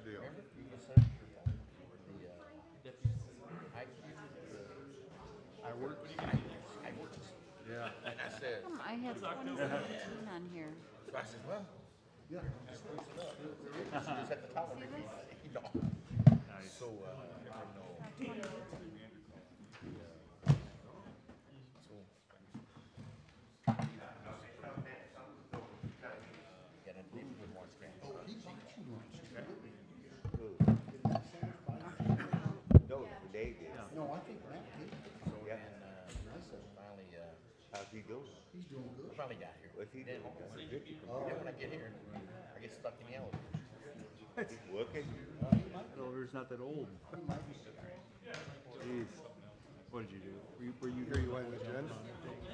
bad deal. I worked. Yeah. And I said, I had 2017 on here. so I said, well, just spruce it up. Just at the top of it, you know. So, I know. Yeah, then maybe with more scans. No, Dave did. No, I think Matt did. So then, finally, How's he doing? He's doing I good. finally got here. What's he Then, doing? then when I get here, I get stuck in the elevator. He's working? That elevator's not that old. Jeez. What did you do? Were you here? You went with Jen?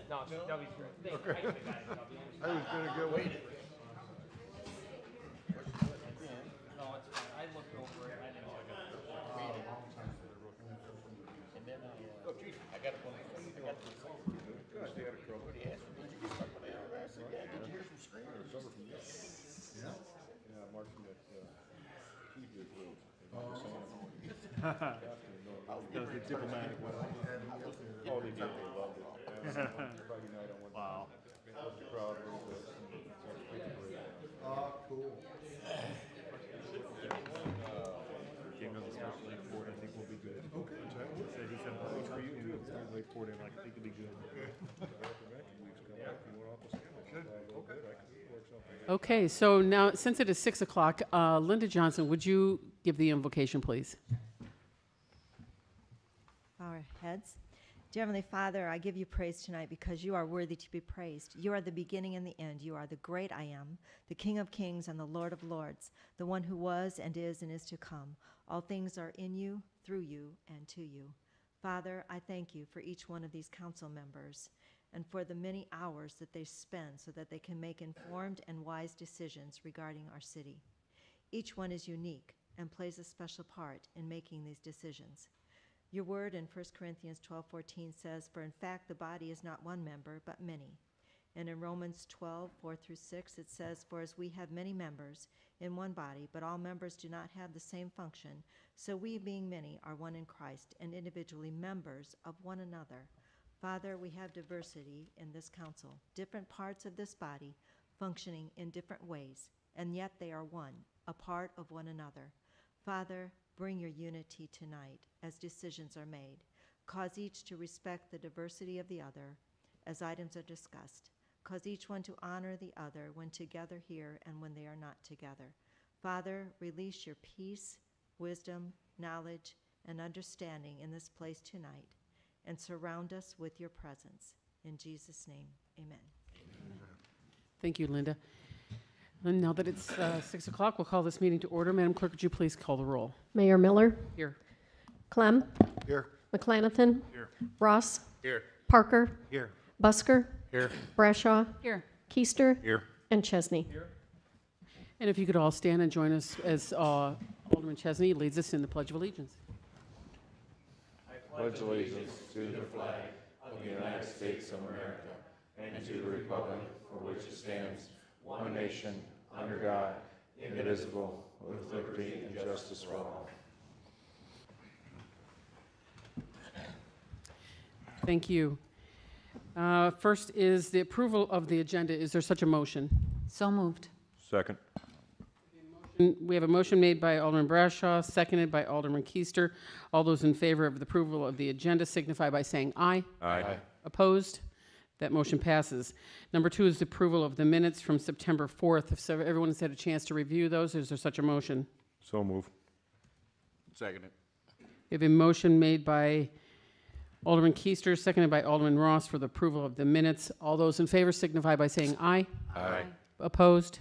No, he's great. Okay. I was gonna go wait. No, it's fine. I looked over it. I didn't check it. And then I got up on the phone. I got to the phone. He asked me, did you get stuck with the elevator? I said, yeah. Did you hear some screaming? Yeah. Yeah, Martin got Tuesday approved. That was the diplomatic way. Oh, they did. They loved it. Friday night I went Wow. up the crowd a little bit. Cool. Came to the special Lakeport. I think we'll be good. Okay. He said, well, for you too. Lakeport, and I think it'll be good. Okay, so now, since it is 6 o'clock, Linda Johnson, would you give the invocation, please? Our heads. Dear Heavenly Father, I give you praise tonight because you are worthy to be praised. You are the beginning and the end. You are the great I am, the King of kings and the Lord of lords, the one who was and is to come. All things are in you, through you, and to you. Father, I thank you for each one of these council members and for the many hours that they spend so that they can make informed and wise decisions regarding our city. Each one is unique and plays a special part in making these decisions. Your word in 1 Corinthians 12:14 says, for in fact the body is not one member, but many. And in Romans 12:4-6 it says, for as we have many members in one body, but all members do not have the same function, so we being many are one in Christ and individually members of one another. Father, we have diversity in this council, different parts of this body functioning in different ways, and yet they are one, a part of one another. Father, bring your unity tonight as decisions are made. Cause each to respect the diversity of the other as items are discussed. Cause each one to honor the other when together here and when they are not together. Father, release your peace, wisdom, knowledge, and understanding in this place tonight, and surround us with your presence. In Jesus' name, amen. Thank you, Linda. And now that it's 6 o'clock, we'll call this meeting to order. Madam Clerk, would you please call the roll? Mayor Miller, Here. Clem, Here. McClanathan, Here. Ross, Here. Parker, Here. Busker, Here. Brashaw, Here. Keister, Here. and Chesney. And if you could all stand and join us as Alderman Chesney leads us in the Pledge of Allegiance. Pledge allegiance to the flag of the United States of America and to the republic for which it stands, one nation, under God, indivisible, with liberty and justice for all. Thank you. First is the approval of the agenda. Is there such a motion? So moved. Second. We have a motion made by Alderman Brashaw, seconded by Alderman Keister. All those in favor of the approval of the agenda signify by saying aye. Aye. Opposed? That motion passes. Number 2 is the approval of the minutes from September 4th. If everyone has had a chance to review those, is there such a motion? So move. Seconded. We have a motion made by Alderman Keister, seconded by Alderman Ross for the approval of the minutes. All those in favor signify by saying aye. Aye. Opposed?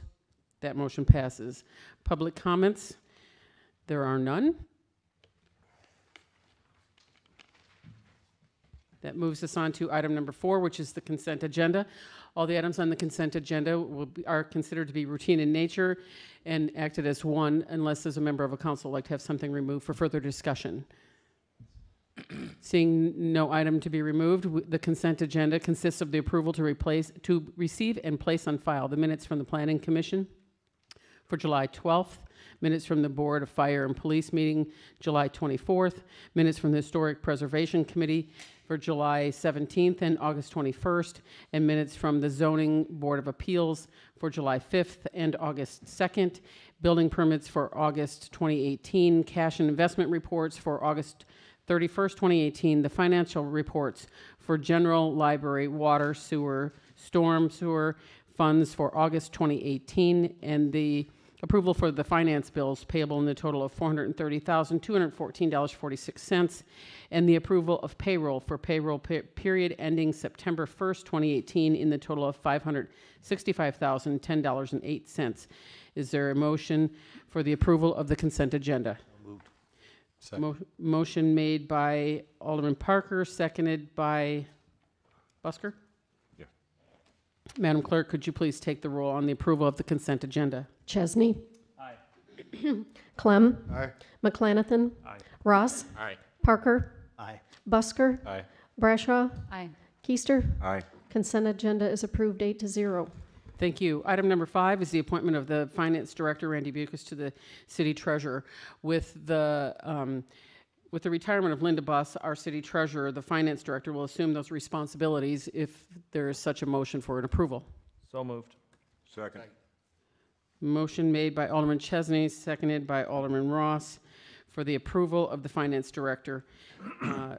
That motion passes. Public comments? There are none. That moves us on to item number 4, which is the consent agenda. All the items on the consent agenda are considered to be routine in nature and acted as one unless there's a member of a council would like to have something removed for further discussion. Seeing no item to be removed, the consent agenda consists of the approval to receive and place on file the minutes from the Planning Commission for July 12th, minutes from the Board of Fire and Police meeting July 24th, minutes from the Historic Preservation Committee for July 17th and August 21st, and minutes from the Zoning Board of Appeals for July 5th and August 2nd, building permits for August 2018, cash and investment reports for August 31st, 2018, the financial reports for general, library, water, sewer, storm sewer funds for August 2018, and the approval for the finance bills payable in the total of $430,214.46, and the approval of payroll for payroll period ending September 1st, 2018, in the total of $565,010.08. Is there a motion for the approval of the consent agenda? Moved. Motion made by Alderman Parker, seconded by Busker? Yeah. Madam Clerk, could you please take the roll on the approval of the consent agenda? Chesney. Aye. Clem. Aye. McClanathan. Aye. Ross. Aye. Parker. Aye. Busker. Aye. Brashaw. Aye. Keister. Aye. Consent agenda is approved 8-0. Thank you. Item number 5 is the appointment of the Finance Director, Randy Bucas, to the City Treasurer. With the retirement of Linda Buss, our City Treasurer, the Finance Director will assume those responsibilities if there is such a motion for an approval. So moved. Second. Motion made by Alderman Chesney, seconded by Alderman Ross, for the approval of the Finance Director,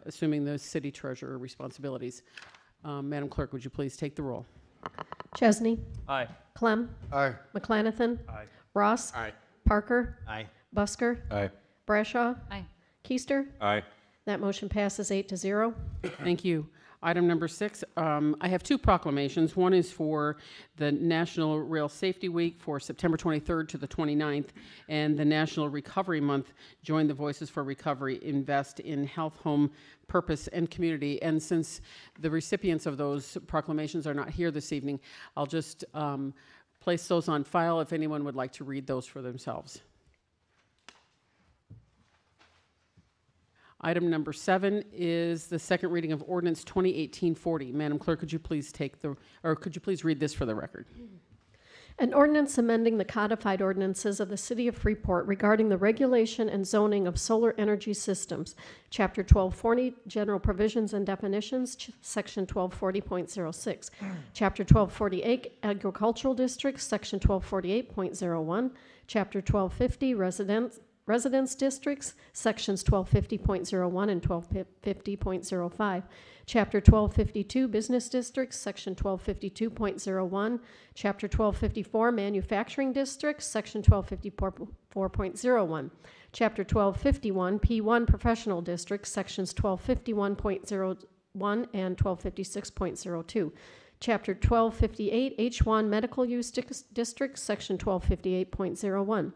assuming the City Treasurer responsibilities. Madam Clerk, would you please take the roll? Chesney. Aye. Clem. Aye. McClanathan. Aye. Ross. Aye. Parker. Aye. Busker. Aye. Brashaw. Aye. Keister. Aye. That motion passes 8-0. Thank you. Item number 6, I have 2 proclamations. One is for the National Rail Safety Week for September 23rd to the 29th, and the National Recovery Month, Join the Voices for Recovery, Invest in Health, Home, Purpose, and Community. And since the recipients of those proclamations are not here this evening, I'll just place those on file if anyone would like to read those for themselves. Item number 7 is the second reading of Ordinance 2018-40. Madam Clerk, could you please read this for the record? An ordinance amending the codified ordinances of the City of Freeport regarding the regulation and zoning of solar energy systems. Chapter 1240, General Provisions and Definitions, Section 1240.06. Chapter 1248, Agricultural Districts, Section 1248.01. Chapter 1250, Residence Districts, Sections 1250.01 and 1250.05. Chapter 1252, Business Districts, Section 1252.01. Chapter 1254, Manufacturing Districts, Section 1254.01. Chapter 1251, P1, Professional Districts, Sections 1251.01 and 1256.02. Chapter 1258, H1, Medical Use Districts, Section 1258.01.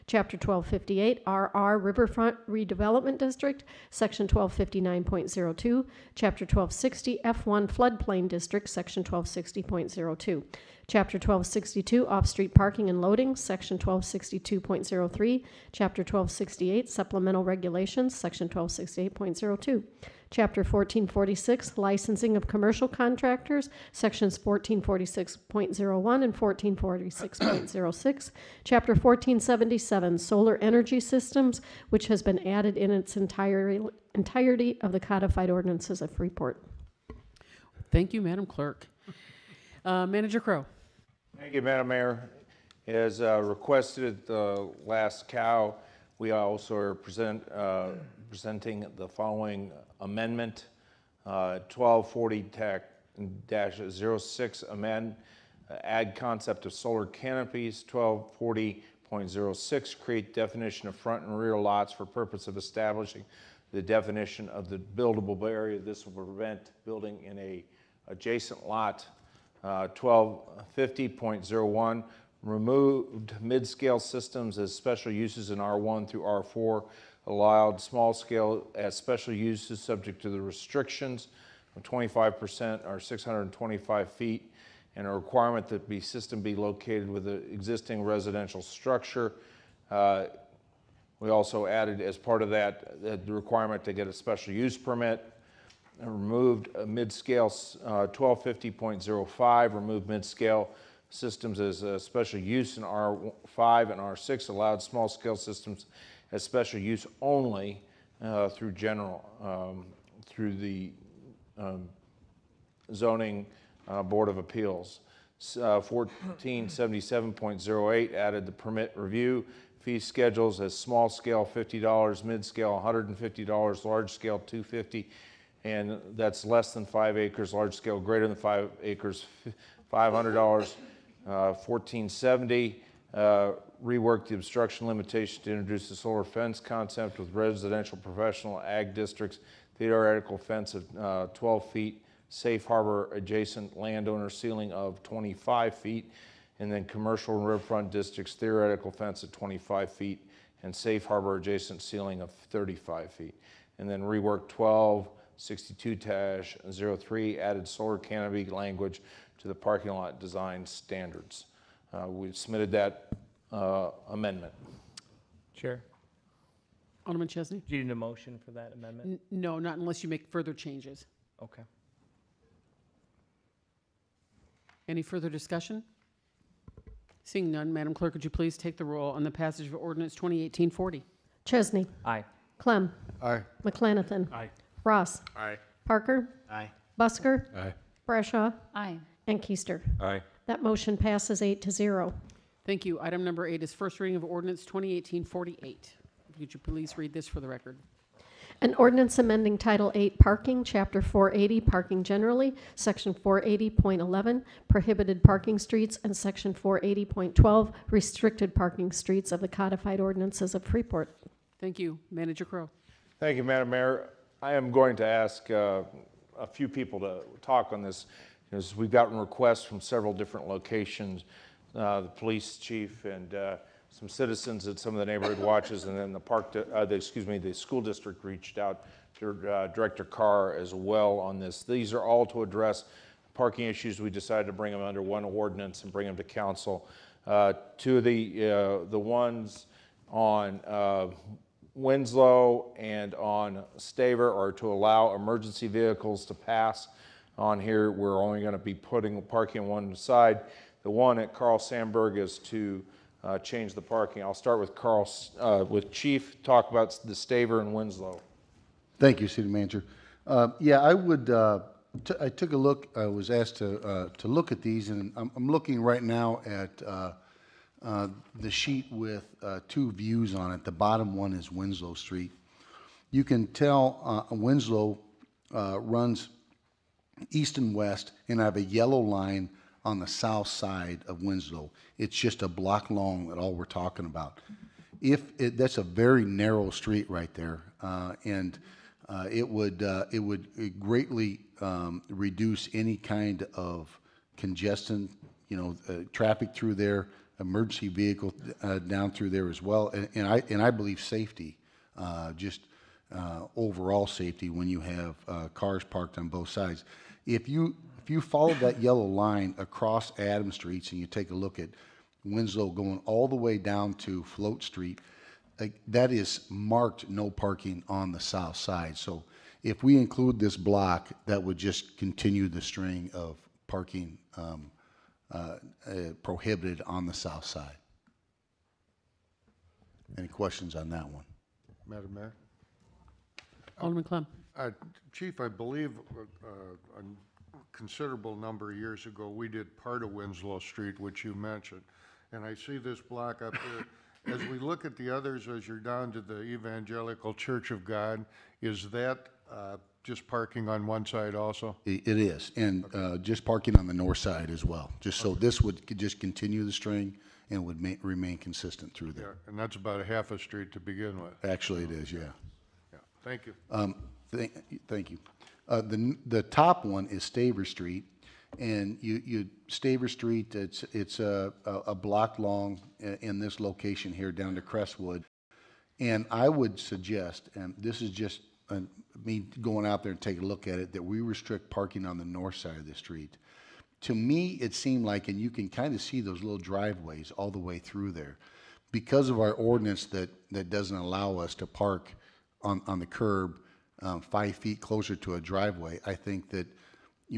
Chapter 1258, RR Riverfront Redevelopment District, Section 1259.02. Chapter 1260, F1 Floodplain District, Section 1260.02. Chapter 1262, Off-Street Parking and Loading, Section 1262.03. Chapter 1268, Supplemental Regulations, Section 1268.02. Chapter 1446, Licensing of Commercial Contractors, Sections 1446.01 and 1446.06. Chapter 1477, Solar Energy Systems, which has been added in its entirety of the codified ordinances of Freeport. Thank you, Madam Clerk. Manager Crowe. Thank you, Madam Mayor. As requested at the last COW, we also are presenting the following amendment, 1240-06 amend, add concept of solar canopies, 1240.06 create definition of front and rear lots for purpose of establishing the definition of the buildable area. This will prevent building in a adjacent lot. 1250.01 removed mid-scale systems as special uses in R1 through R4, allowed small scale as special uses subject to the restrictions of 25% or 625 feet, and a requirement that the system be located with an existing residential structure. We also added as part of that the requirement to get a special use permit. Removed mid-scale 1250.05, removed mid-scale systems as a special use in R5 and R6, allowed small-scale systems as special use only through the zoning Board of Appeals. 1477.08 added the permit review fee schedules as small scale $50, mid scale $150, large scale $250, and that's less than 5 acres, large scale greater than 5 acres $500. 1470 reworked the obstruction limitation to introduce the solar fence concept with residential, professional, ag districts, theoretical fence of 12 feet, safe harbor adjacent landowner ceiling of 25 feet, and then commercial and riverfront districts, theoretical fence of 25 feet, and safe harbor adjacent ceiling of 35 feet. And then reworked 1262-03, added solar canopy language to the parking lot design standards. We submitted that amendment. Chair, Alderman Chesney? do you need a motion for that amendment? No, not unless you make further changes. Okay. Any further discussion? Seeing none, Madam Clerk, would you please take the roll on the passage of ordinance 2018-40? Chesney. Aye. Clem. Aye. McClanathan. Aye. Ross. Aye. Parker. Aye. Busker. Aye. Brashaw. Aye. And Keister. Aye. That motion passes 8-0. Thank you. Item number 8 is first reading of ordinance 2018-48. Would you please read this for the record? An ordinance amending Title 8 Parking, Chapter 480 Parking Generally, Section 480.11 Prohibited Parking Streets, and Section 480.12 Restricted Parking Streets of the Codified Ordinances of Freeport. Thank you. Manager Crowe. Thank you, Madam Mayor. I am going to ask a few people to talk on this, because we've gotten requests from several different locations, the police chief and some citizens at some of the neighborhood watches, and then the school district reached out to Director Carr as well on this. These are all to address parking issues. We decided to bring them under one ordinance and bring them to council. Two of the ones on Winslow and on Staver are to allow emergency vehicles to pass. On here, we're only going to be putting parking on one side. The one at Carl Sandburg is to change the parking. I'll start with with Chief, talk about the Staver and Winslow. Thank you, City Manager. Yeah, I would. I took a look. I was asked to look at these, and I'm looking right now at the sheet with two views on it. The bottom one is Winslow Street. You can tell Winslow runs east and west, and I have a yellow line on the south side of Winslow. It's just a block long at all we're talking about. That's a very narrow street right there, and it would greatly reduce any kind of congestion, traffic through there, emergency vehicle down through there as well, and I believe safety, just overall safety when you have cars parked on both sides. If you follow that yellow line across Adams Streets and you take a look at Winslow going all the way down to Float Street, that is marked no parking on the south side. So if we include this block, that would just continue the string of parking prohibited on the south side. Any questions on that one? Madam Mayor? Alderman Clem. Chief, I believe a considerable number of years ago, we did part of Winslow Street, which you mentioned. And I see this block up here. As we look at the others, as you're down to the Evangelical Church of God, is that just parking on one side also? It is, and just parking on the north side as well. Just so this would just continue the string and would remain consistent through there. Yeah, and that's about a half a street to begin with. Actually, it is, yeah. Yeah, thank you. Thank you. The top one is Staver Street, and Staver Street, it's a block long in this location here down to Crestwood, and I would suggest, and this is just me going out there and taking a look at it, that we restrict parking on the north side of the street. To me, it seemed like, and you can kind of see those little driveways all the way through there, because of our ordinance that doesn't allow us to park on the curb 5 feet closer to a driveway. I think that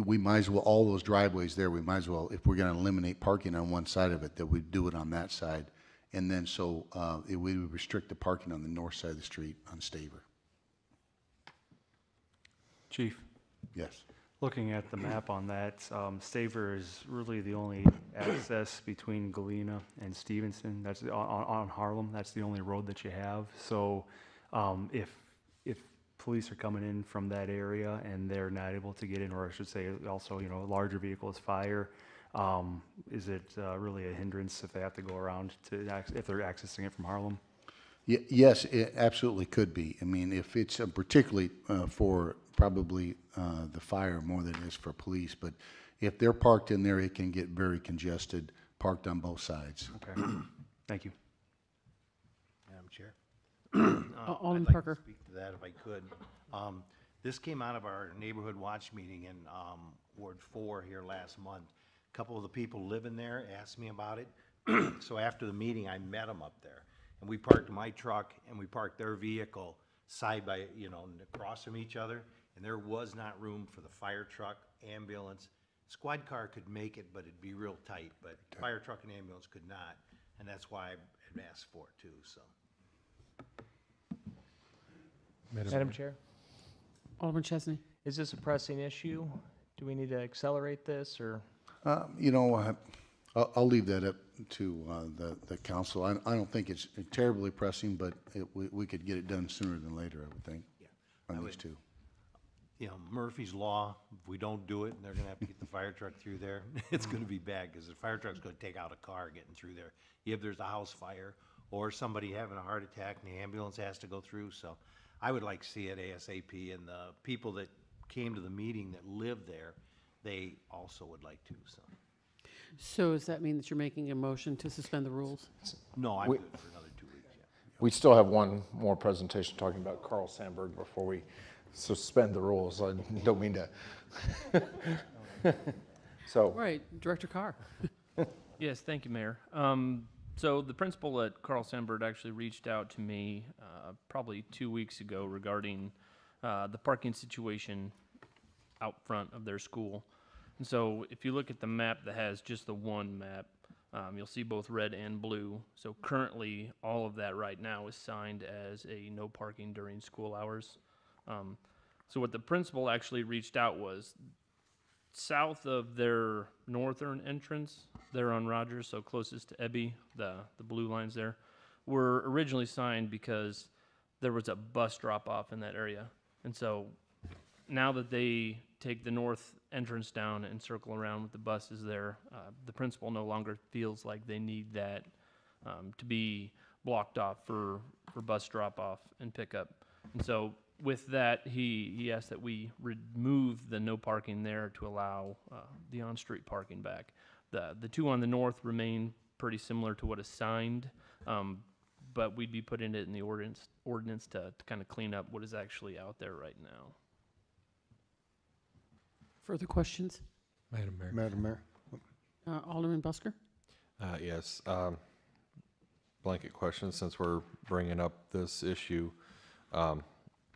we might as well, all those driveways there, we might as well, if we're gonna eliminate parking on one side of it, that we do it on that side. And then so, we would restrict the parking on the north side of the street on Staver. Chief, Yes. looking at the map on that, Staver is really the only access between Galena and Stevenson. That's on Harlem. That's the only road that you have. So, if police are coming in from that area and they're not able to get in, or I should say, also, larger vehicles, fire, is it really a hindrance if they have to go around if they're accessing it from Harlem? Yes, it absolutely could be. I mean, if it's particularly for probably the fire more than it is for police, but if they're parked in there, it can get very congested, parked on both sides. Okay, thank you. Madam Chair. Alderman I'd like Parker. to speak to that if I could. This came out of our neighborhood watch meeting in Ward 4 here last month. A couple of the people living there asked me about it. So after the meeting, I met them up there. And we parked my truck and we parked their vehicle side by, across from each other. And there was not room for the fire truck, ambulance. Squad car could make it, but it'd be real tight. But fire truck and ambulance could not. And that's why I asked for it too, so. Madam Chair, Alderman Chesney. is this a pressing issue? Do we need to accelerate this, or? I'll leave that up to the council. I don't think it's terribly pressing, but we could get it done sooner than later, I would think, on these two. Murphy's Law, if we don't do it, and they're gonna have to get the fire truck through there, it's gonna be bad, because the fire truck's gonna take out a car getting through there. If there's a house fire, or somebody having a heart attack and the ambulance has to go through, so I would like to see it ASAP, and the people that came to the meeting that live there, they also would like to, so. So does that mean that you're making a motion to suspend the rules? No, I'm good for another 2 weeks, yeah. We still have one more presentation talking about Carl Sandburg before we suspend the rules. I don't mean to. So. Right, Director Carr. Yes, thank you, Mayor. So the principal at Carl Sandburg actually reached out to me probably 2 weeks ago regarding the parking situation out front of their school. And so if you look at the map that has just the one map, you'll see both red and blue. So currently, all of that right now is signed as a no parking during school hours. So what the principal actually reached out was south of their northern entrance, there on Rogers, so closest to Ebby, the blue lines there, were originally signed because there was a bus drop-off in that area. And so now that they take the north entrance down and circle around with the buses there, the principal no longer feels like they need that to be blocked off for bus drop-off and pickup. And so with that, he asked that we remove the no parking there to allow the on-street parking back. The two on the north remain pretty similar to what is signed, but we'd be putting it in the ordinance to kind of clean up what is actually out there right now. Further questions? Madam Mayor. Alderman Busker? Yes. Blanket question, since we're bringing up this issue.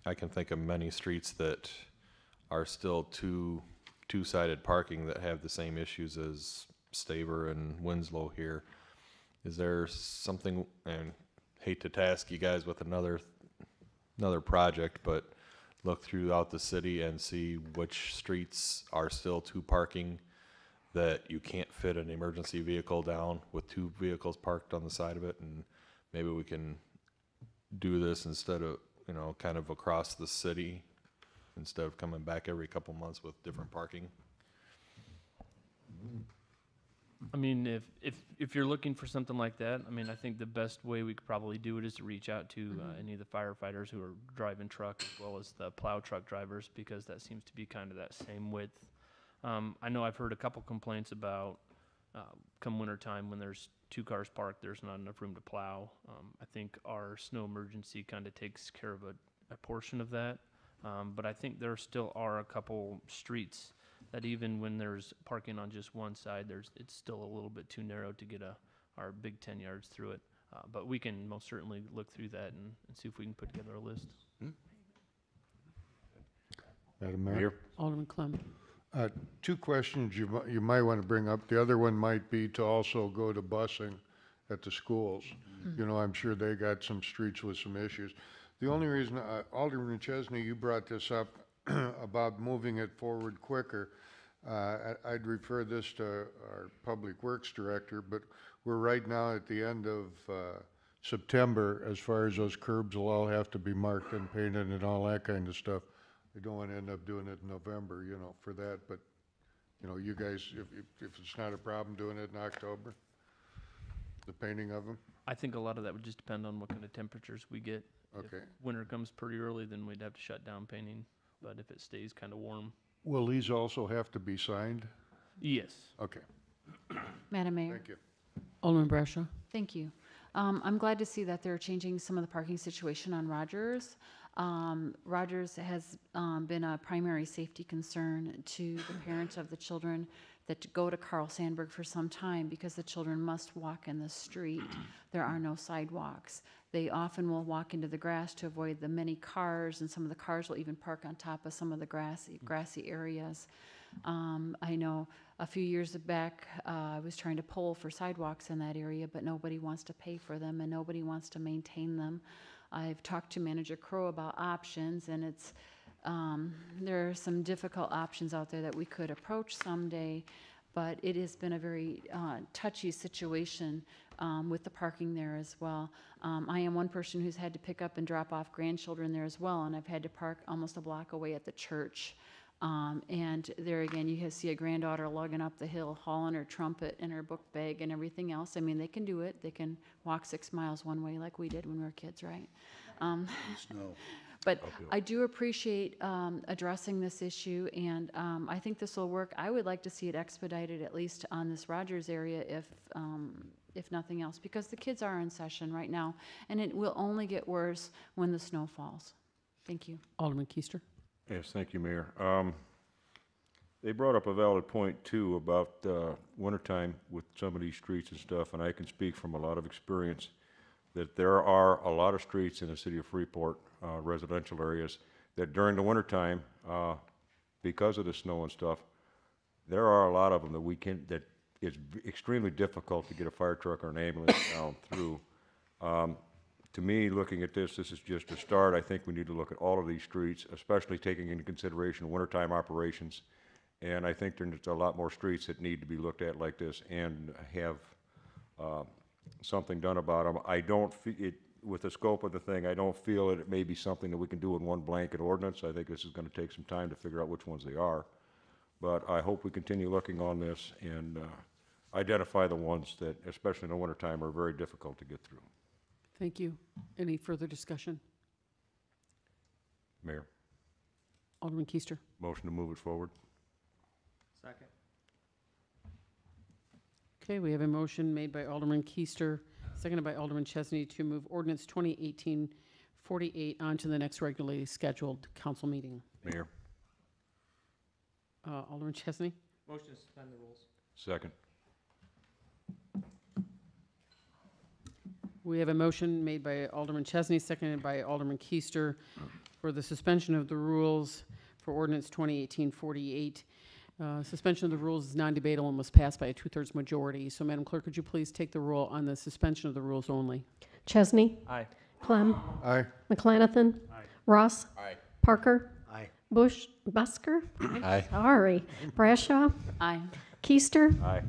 I can think of many streets that are still two-sided parking that have the same issues as Staver and Winslow here. Is there something, and hate to task you guys with another project, but look throughout the city and see which streets are still two parking that you can't fit an emergency vehicle down with two vehicles parked on the side of it, and maybe we can do this instead of, kind of across the city, instead of coming back every couple months with different parking. I mean, if you're looking for something like that, I mean, I think the best way we could probably do it is to reach out to any of the firefighters who are driving truck, as well as the plow truck drivers, because that seems to be kind of that same width. I know I've heard a couple complaints about come wintertime when there's two cars parked, there's not enough room to plow. I think our snow emergency kind of takes care of a portion of that. But I think there still are a couple streets that even when there's parking on just one side, it's still a little bit too narrow to get our big 10 yards through it. But we can most certainly look through that and see if we can put together a list. Madam Mayor. Alderman Clem. Two questions you might want to bring up. The other one might be to also go to busing at the schools. You know, I'm sure they got some streets with some issues. The only reason, Alderman Chesney, you brought this up about moving it forward quicker. I'd refer this to our Public Works Director, but we're right now at the end of September as far as those curbs will all have to be marked and painted and all that kind of stuff. I don't want to end up doing it in November, you know, for that, but, you know, you guys, if it's not a problem doing it in October, the painting of them? I think a lot of that would just depend on what kind of temperatures we get. Okay. If winter comes pretty early, then we'd have to shut down painting, but if it stays kind of warm. Will these also have to be signed? Yes. Okay, Madam Mayor. thank you. Alderman Brashaw. Thank you. I'm glad to see that they're changing some of the parking situation on Rogers. Rogers has been a primary safety concern to the parents of the children that go to Carl Sandburg for some time because the children must walk in the street. There are no sidewalks. They often will walk into the grass to avoid the many cars, and some of the cars will even park on top of some of the grassy areas. I know a few years back, I was trying to poll for sidewalks in that area, but nobody wants to pay for them and nobody wants to maintain them. I've talked to Manager Crow about options, and it's there are some difficult options out there that we could approach someday, but it has been a very touchy situation with the parking there as well. I am one person who's had to pick up and drop off grandchildren there as well, and I've had to park almost a block away at the church. And there again, you see a granddaughter lugging up the hill, hauling her trumpet and her book bag and everything else. I mean, they can do it. They can walk 6 miles one way like we did when we were kids, right? Snow. But I do appreciate addressing this issue, and I think this will work. I would like to see it expedited, at least on this Rogers area, if nothing else, because the kids are in session right now, and it will only get worse when the snow falls. Thank you. Alderman Keister. Yes, thank you, Mayor. They brought up a valid point, too, about wintertime with some of these streets and stuff, and I can speak from a lot of experience that there are a lot of streets in the city of Freeport, residential areas, that during the wintertime, because of the snow and stuff, there are a lot of them that it's extremely difficult to get a fire truck or an ambulance down through. To me, looking at this is just a start. I think we need to look at all of these streets, especially taking into consideration wintertime operations. And I think there's a lot more streets that need to be looked at like this and have something done about them. I don't feel it, with the scope of the thing, I don't feel that it may be something that we can do in one blanket ordinance. I think this is going to take some time to figure out which ones they are. But I hope we continue looking on this and identify the ones that, especially in the wintertime, are very difficult to get through. Thank you. Any further discussion? Mayor, Alderman Keister. motion to move it forward. Second. Okay, we have a motion made by Alderman Keister, seconded by Alderman Chesney to move ordinance 2018-48 on to the next regularly scheduled council meeting. Mayor, Alderman Chesney. Motion to suspend the rules. second. We have a motion made by Alderman Chesney, seconded by Alderman Keister for the suspension of the rules for ordinance 2018-48. Suspension of the rules is non-debatable and must pass by a 2/3 majority. So, Madam Clerk, could you please take the roll on the suspension of the rules only? Chesney. Aye. Clem. Aye. McClanathan. Ross. Aye. Parker. Aye. Busker. Aye. Sorry. Brashaw. Aye. Keister. Aye.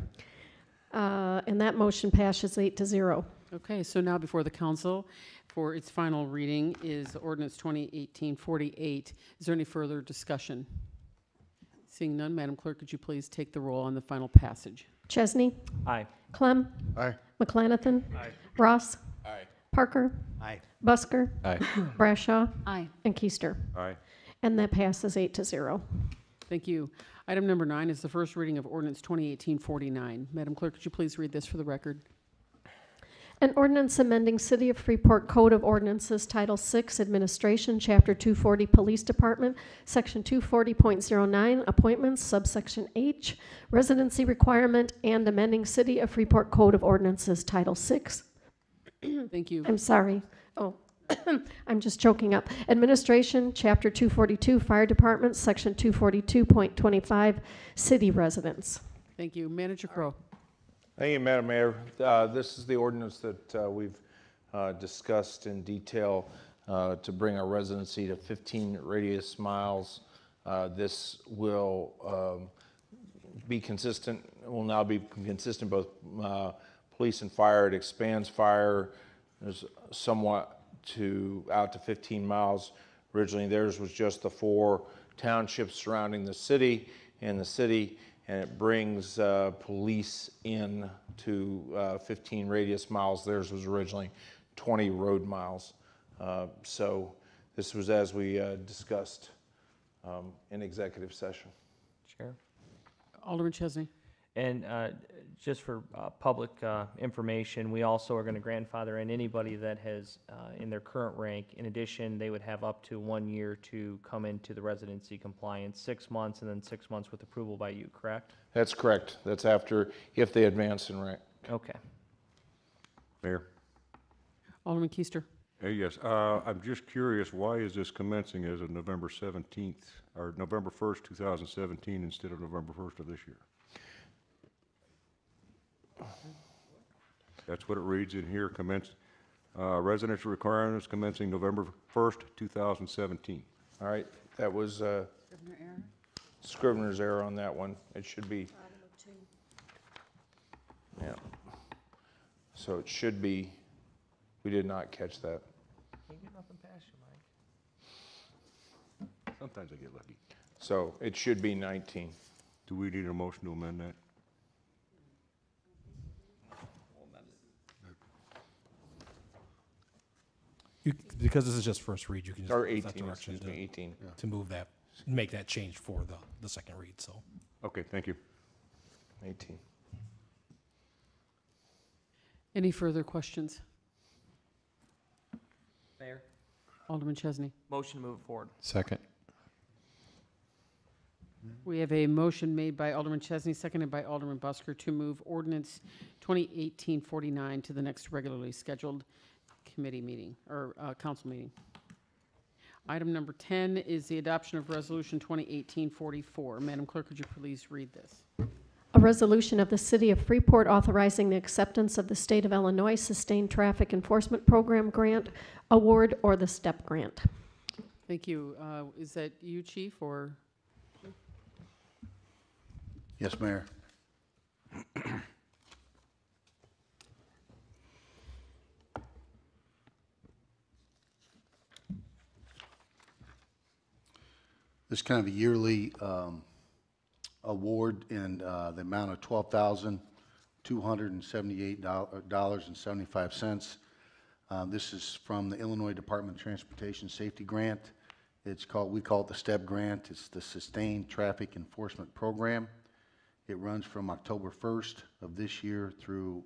And that motion passes 8-0. Okay, so now before the council for its final reading is ordinance 2018-48. Is there any further discussion? Seeing none, Madam Clerk, could you please take the roll on the final passage? Chesney. Aye. Clem. Aye. McClanathan. Aye. Ross. Aye. Parker. Aye. Busker. Aye. Brashaw. Aye. And Keister. Aye. And that passes 8-0. Thank you. Item number 9 is the first reading of ordinance 2018-49. Madam Clerk, could you please read this for the record? An ordinance amending City of Freeport Code of Ordinances, Title 6, Administration, Chapter 240, Police Department, Section 240.09, Appointments, Subsection H, Residency Requirement, and amending City of Freeport Code of Ordinances, Title 6. Thank you. I'm sorry. Oh, I'm just choking up. Administration, Chapter 242, Fire Department, Section 242.25, City Residents. Thank you. Manager Crowe. Thank you, Madam Mayor. This is the ordinance that we've discussed in detail to bring our residency to 15 radius miles. This will be consistent, will now be consistent both police and fire. It expands fire. There's somewhat out to 15 miles. Originally, theirs was just the 4 townships surrounding the city, and it brings police in to 15 radius miles. Theirs was originally 20 road miles. So this was as we discussed in executive session. Chair. Alderman Chesney. And just for public information, we also are going to grandfather in anybody that has, in their current rank. In addition, they would have up to 1 year to come into the residency compliance, 6 months, and then 6 months with approval by you, correct? That's correct. That's after, if they advance in rank. Okay. Mayor? Alderman Keister. Yes, I'm just curious, why is this commencing as of November 17th, or November 1st, 2017, instead of November 1st of this year? That's what it reads in here, residential requirements commencing November 1st, 2017. All right, that was Scrivener's error on that one. It should be. Yeah. So it should be, we did not catch that. Can't get nothing past you, Mike. Sometimes I get lucky. So it should be 19. Do we need a motion to amend that? Because this is just first read, you can just. Or use that 18, direction excuse me, 18. to move that, make that change for the second read, so. Okay, thank you. 18. Any further questions? Mayor. Alderman Chesney. Motion to move forward. Second. We have a motion made by Alderman Chesney, seconded by Alderman Busker to move ordinance 2018-49 to the next regularly scheduled committee meeting, or council meeting. Item number 10 is the adoption of resolution 2018-44. Madam Clerk, could you please read this? A resolution of the City of Freeport authorizing the acceptance of the State of Illinois Sustained Traffic Enforcement Program Grant Award or the STEP Grant. Thank you. Is that you, Chief, or? Yes, Mayor. This is kind of a yearly award in the amount of $12,278.75. This is from the Illinois Department of Transportation Safety Grant. We call it the STEP Grant. It's the Sustained Traffic Enforcement Program. It runs from October 1st of this year through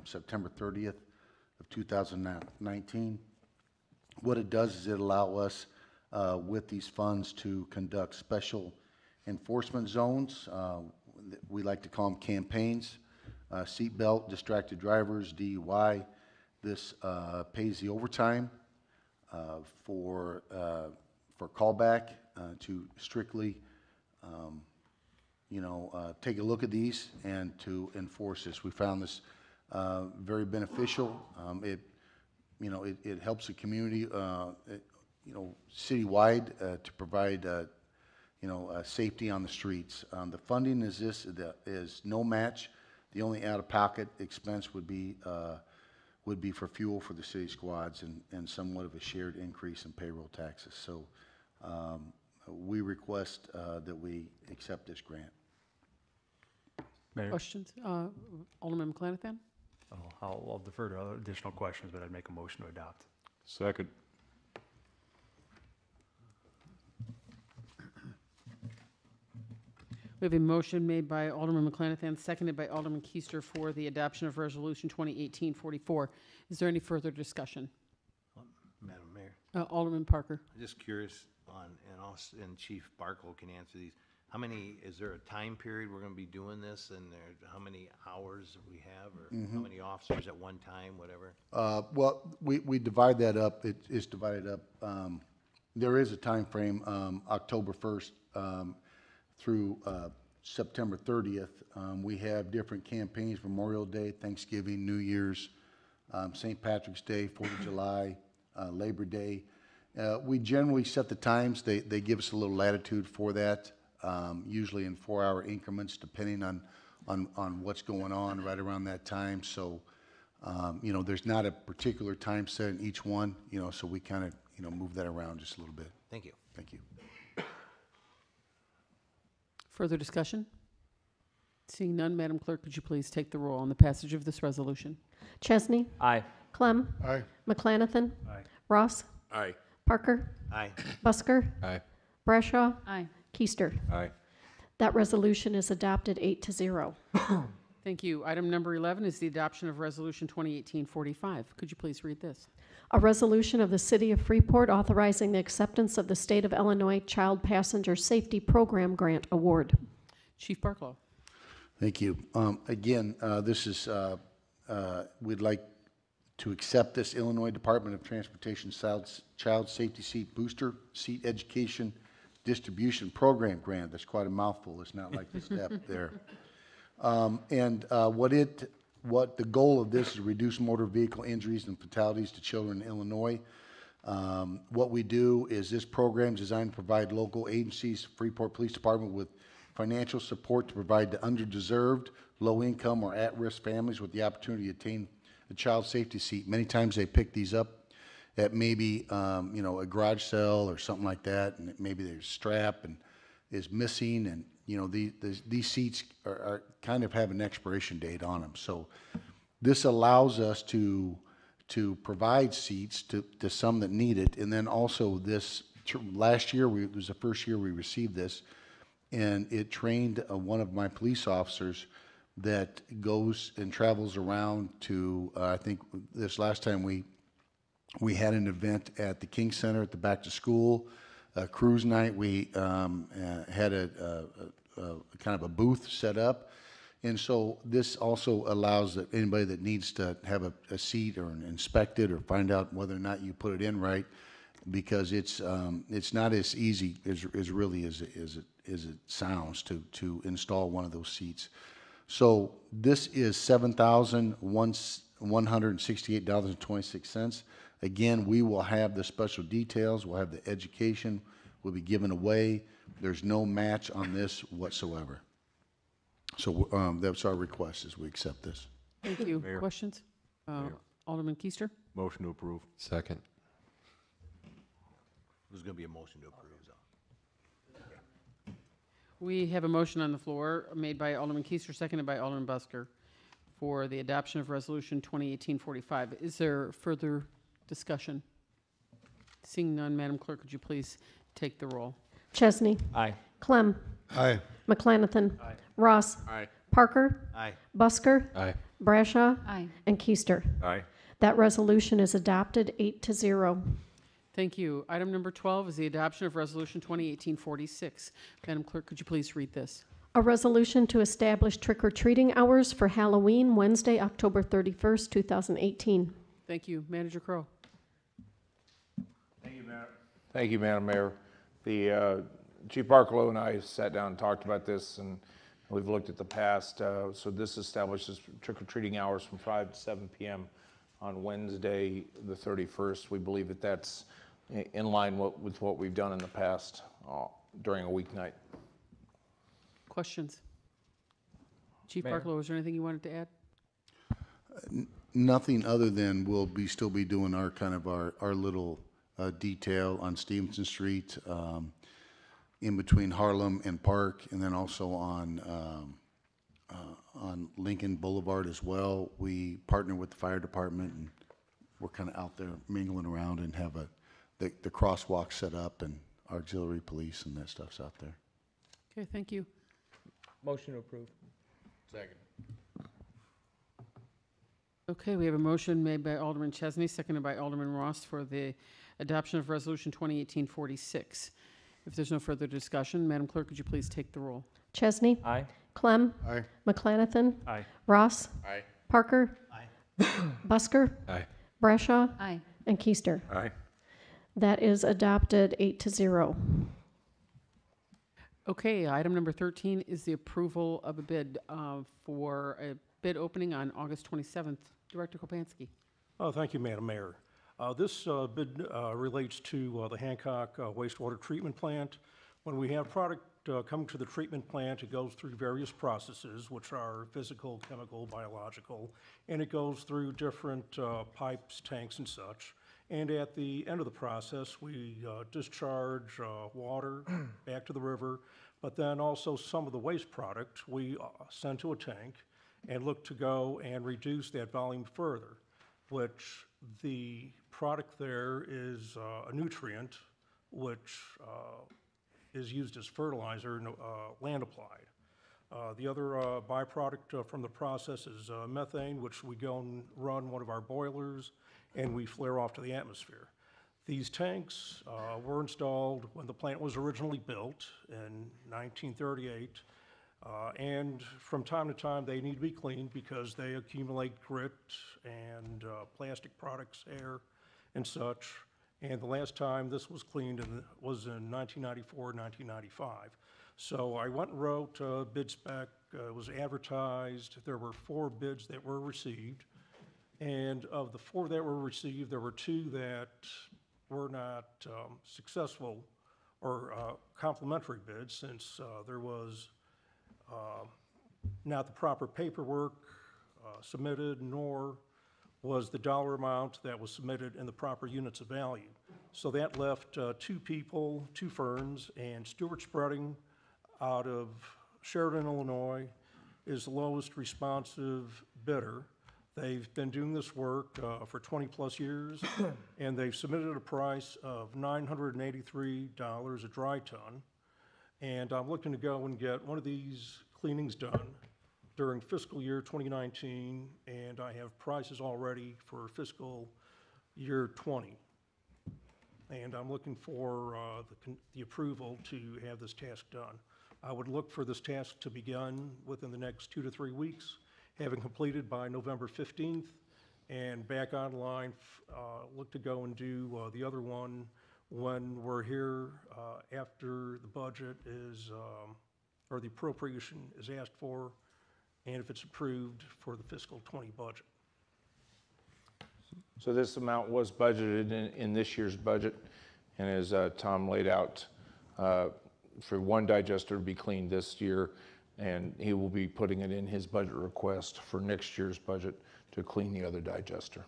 September 30th of 2019. What it does is it allows us with these funds to conduct special enforcement zones. We like to call them campaigns. Seatbelt, distracted drivers, DUI. This pays the overtime for callback to strictly, take a look at these and to enforce this. We found this very beneficial. It helps the community, citywide to provide, safety on the streets. The funding is no match. The only out-of-pocket expense would be for fuel for the city squads and somewhat of a shared increase in payroll taxes. So we request that we accept this grant. Mayor? Questions? Alderman McClanathan? I'll defer to other additional questions, but I'd make a motion to adopt. Second. We have a motion made by Alderman McClanathan, seconded by Alderman Keister for the adoption of Resolution 2018-44. Is there any further discussion? Madam Mayor, Alderman Parker. I'm just curious and Chief Barkle can answer these. how many, is there a time period we're gonna be doing this, and how many hours we have, or how many officers at one time, whatever? Well, we divide that up. It's divided up. There is a time frame, October 1st through September 30th. We have different campaigns: Memorial Day, Thanksgiving, New Year's, St. Patrick's Day, 4th of July, Labor Day. We generally set the times. They give us a little latitude for that, usually in 4-hour increments, depending on what's going on right around that time. So, you know, there's not a particular time set in each one, you know, so we kind of, you know, move that around just a little bit. Thank you. Thank you. Further discussion? Seeing none, Madam Clerk, could you please take the roll on the passage of this resolution? Chesney. Aye. Clem. Aye. McClanathan. Aye. Ross. Aye. Parker. Aye. Busker. Aye. Brashaw. Aye. Keister. Aye. That resolution is adopted 8-0. Thank you. Item number 11 is the adoption of Resolution 2018-45. Could you please read this? A resolution of the City of Freeport authorizing the acceptance of the State of Illinois Child Passenger Safety Program Grant Award. Chief Barklow. Thank you. Again, this is, we'd like to accept this Illinois Department of Transportation Child Safety Seat Booster Seat Education Distribution Program Grant. That's quite a mouthful. It's not like the step there. What the goal of this is reduce motor vehicle injuries and fatalities to children in Illinois. What we do is this program is designed to provide local agencies, Freeport Police Department, with financial support to provide to underdeserved, low-income, or at-risk families with the opportunity to attain a child safety seat. Many times they pick these up at maybe, you know, a garage sale or something like that, and maybe there's a strap and is missing, and you know, these seats are kind of have an expiration date on them. So this allows us to provide seats to some that need it. And then also this, last year, it was the first year we received this, and it trained one of my police officers that goes and travels around to, I think this last time we had an event at the King Center at the back to school cruise night. We had a kind of a booth set up, and so this also allows that anybody that needs to have a seat or inspect it or find out whether or not you put it in right, because it's not as easy as really as it sounds to install one of those seats. So this is $7,168.26. Again, we will have the special details. We'll have the education will be given away. There's no match on this whatsoever. So that's our request, is we accept this. Thank you. Mayor. Questions? Alderman Keister. Motion to approve. Second. There's gonna be a motion to approve, so. We have a motion on the floor made by Alderman Keister, seconded by Alderman Busker, for the adoption of Resolution 2018-45. Is there further discussion? Seeing none, Madam Clerk, could you please take the roll? Chesney. Aye. Clem. Aye. McClanathan. Ross. Aye. Parker. Aye. Busker. Aye. Brashaw. Aye. And Keister. Aye. That resolution is adopted 8-0. Thank you. Item number 12 is the adoption of Resolution 2018-46. Madam Clerk, could you please read this? A resolution to establish trick-or-treating hours for Halloween, Wednesday, October 31st, 2018. Thank you. Manager Crowe. Thank you, Madam Mayor. The Chief Barklow and I sat down and talked about this, and we've looked at the past. So this establishes trick-or-treating hours from 5 to 7 p.m. on Wednesday, the 31st. We believe that that's in line with what we've done in the past during a weeknight. Questions? Chief Mayor. Barklow, is there anything you wanted to add? Nothing other than we'll still be doing our kind of our little detail on Stevenson Street, in between Harlem and Park, and then also on Lincoln Boulevard as well. We partner with the fire department, and we're kind of out there mingling around and have the crosswalk set up, and auxiliary police and that stuff's out there. Okay, thank you. Motion to approve. Second. Okay, we have a motion made by Alderman Chesney, seconded by Alderman Ross for the adoption of Resolution 2018-46. If there's no further discussion, Madam Clerk, could you please take the roll? Chesney. Aye. Clem. Aye. McClanathan. Aye. Ross. Aye. Parker. Busker. Aye. Brashaw. Aye. And Keister. Aye. That is adopted 8-0. Okay, item number 13 is the approval of a bid for a bid opening on August 27th. Director Kopansky. Oh, thank you, Madam Mayor. This bid relates to the Hancock wastewater treatment plant. When we have product coming to the treatment plant, it goes through various processes, which are physical, chemical, biological, and it goes through different pipes, tanks, and such. And at the end of the process, we discharge water back to the river, but then also some of the waste product we send to a tank and look to go and reduce that volume further, which the product there is a nutrient which is used as fertilizer, land applied. The other byproduct from the process is methane, which we go and run one of our boilers and we flare off to the atmosphere. These tanks were installed when the plant was originally built in 1938, and from time to time they need to be cleaned because they accumulate grit and plastic products, air, and such. And the last time this was cleaned was in 1994, 1995. So I went and wrote a bid spec, it was advertised, there were 4 bids that were received. And of the 4 that were received, there were 2 that were not successful or complimentary bids, since there was not the proper paperwork submitted, nor was the dollar amount that was submitted in the proper units of value. So that left 2 people, 2 firms, and Stewart Spreading out of Sheridan, Illinois, is the lowest responsive bidder. They've been doing this work for 20-plus years, and they've submitted a price of $983 a dry ton. And I'm looking to go and get one of these cleanings done during fiscal year 2019, and I have prices already for fiscal year 20. And I'm looking for the approval to have this task done. I would look for this task to begin within the next 2 to 3 weeks, having completed by November 15th, and back online, look to go and do the other one when we're here after the budget is, or the appropriation is asked for, and if it's approved for the fiscal 20 budget. So this amount was budgeted in this year's budget, and as Tom laid out, for one digester to be cleaned this year, and he will be putting it in his budget request for next year's budget to clean the other digester.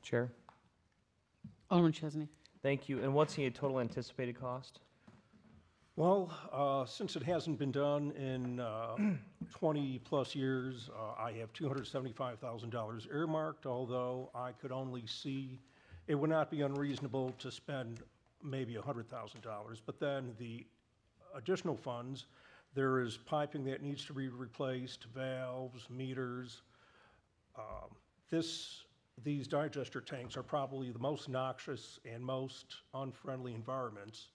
Chair? Alderman Chesney. Thank you. And what's the total anticipated cost? Well, since it hasn't been done in 20-plus years, I have $275,000 earmarked, although I could only see, it would not be unreasonable to spend maybe $100,000. But then the additional funds, there is piping that needs to be replaced, valves, meters. These digester tanks are probably the most noxious and most unfriendly environments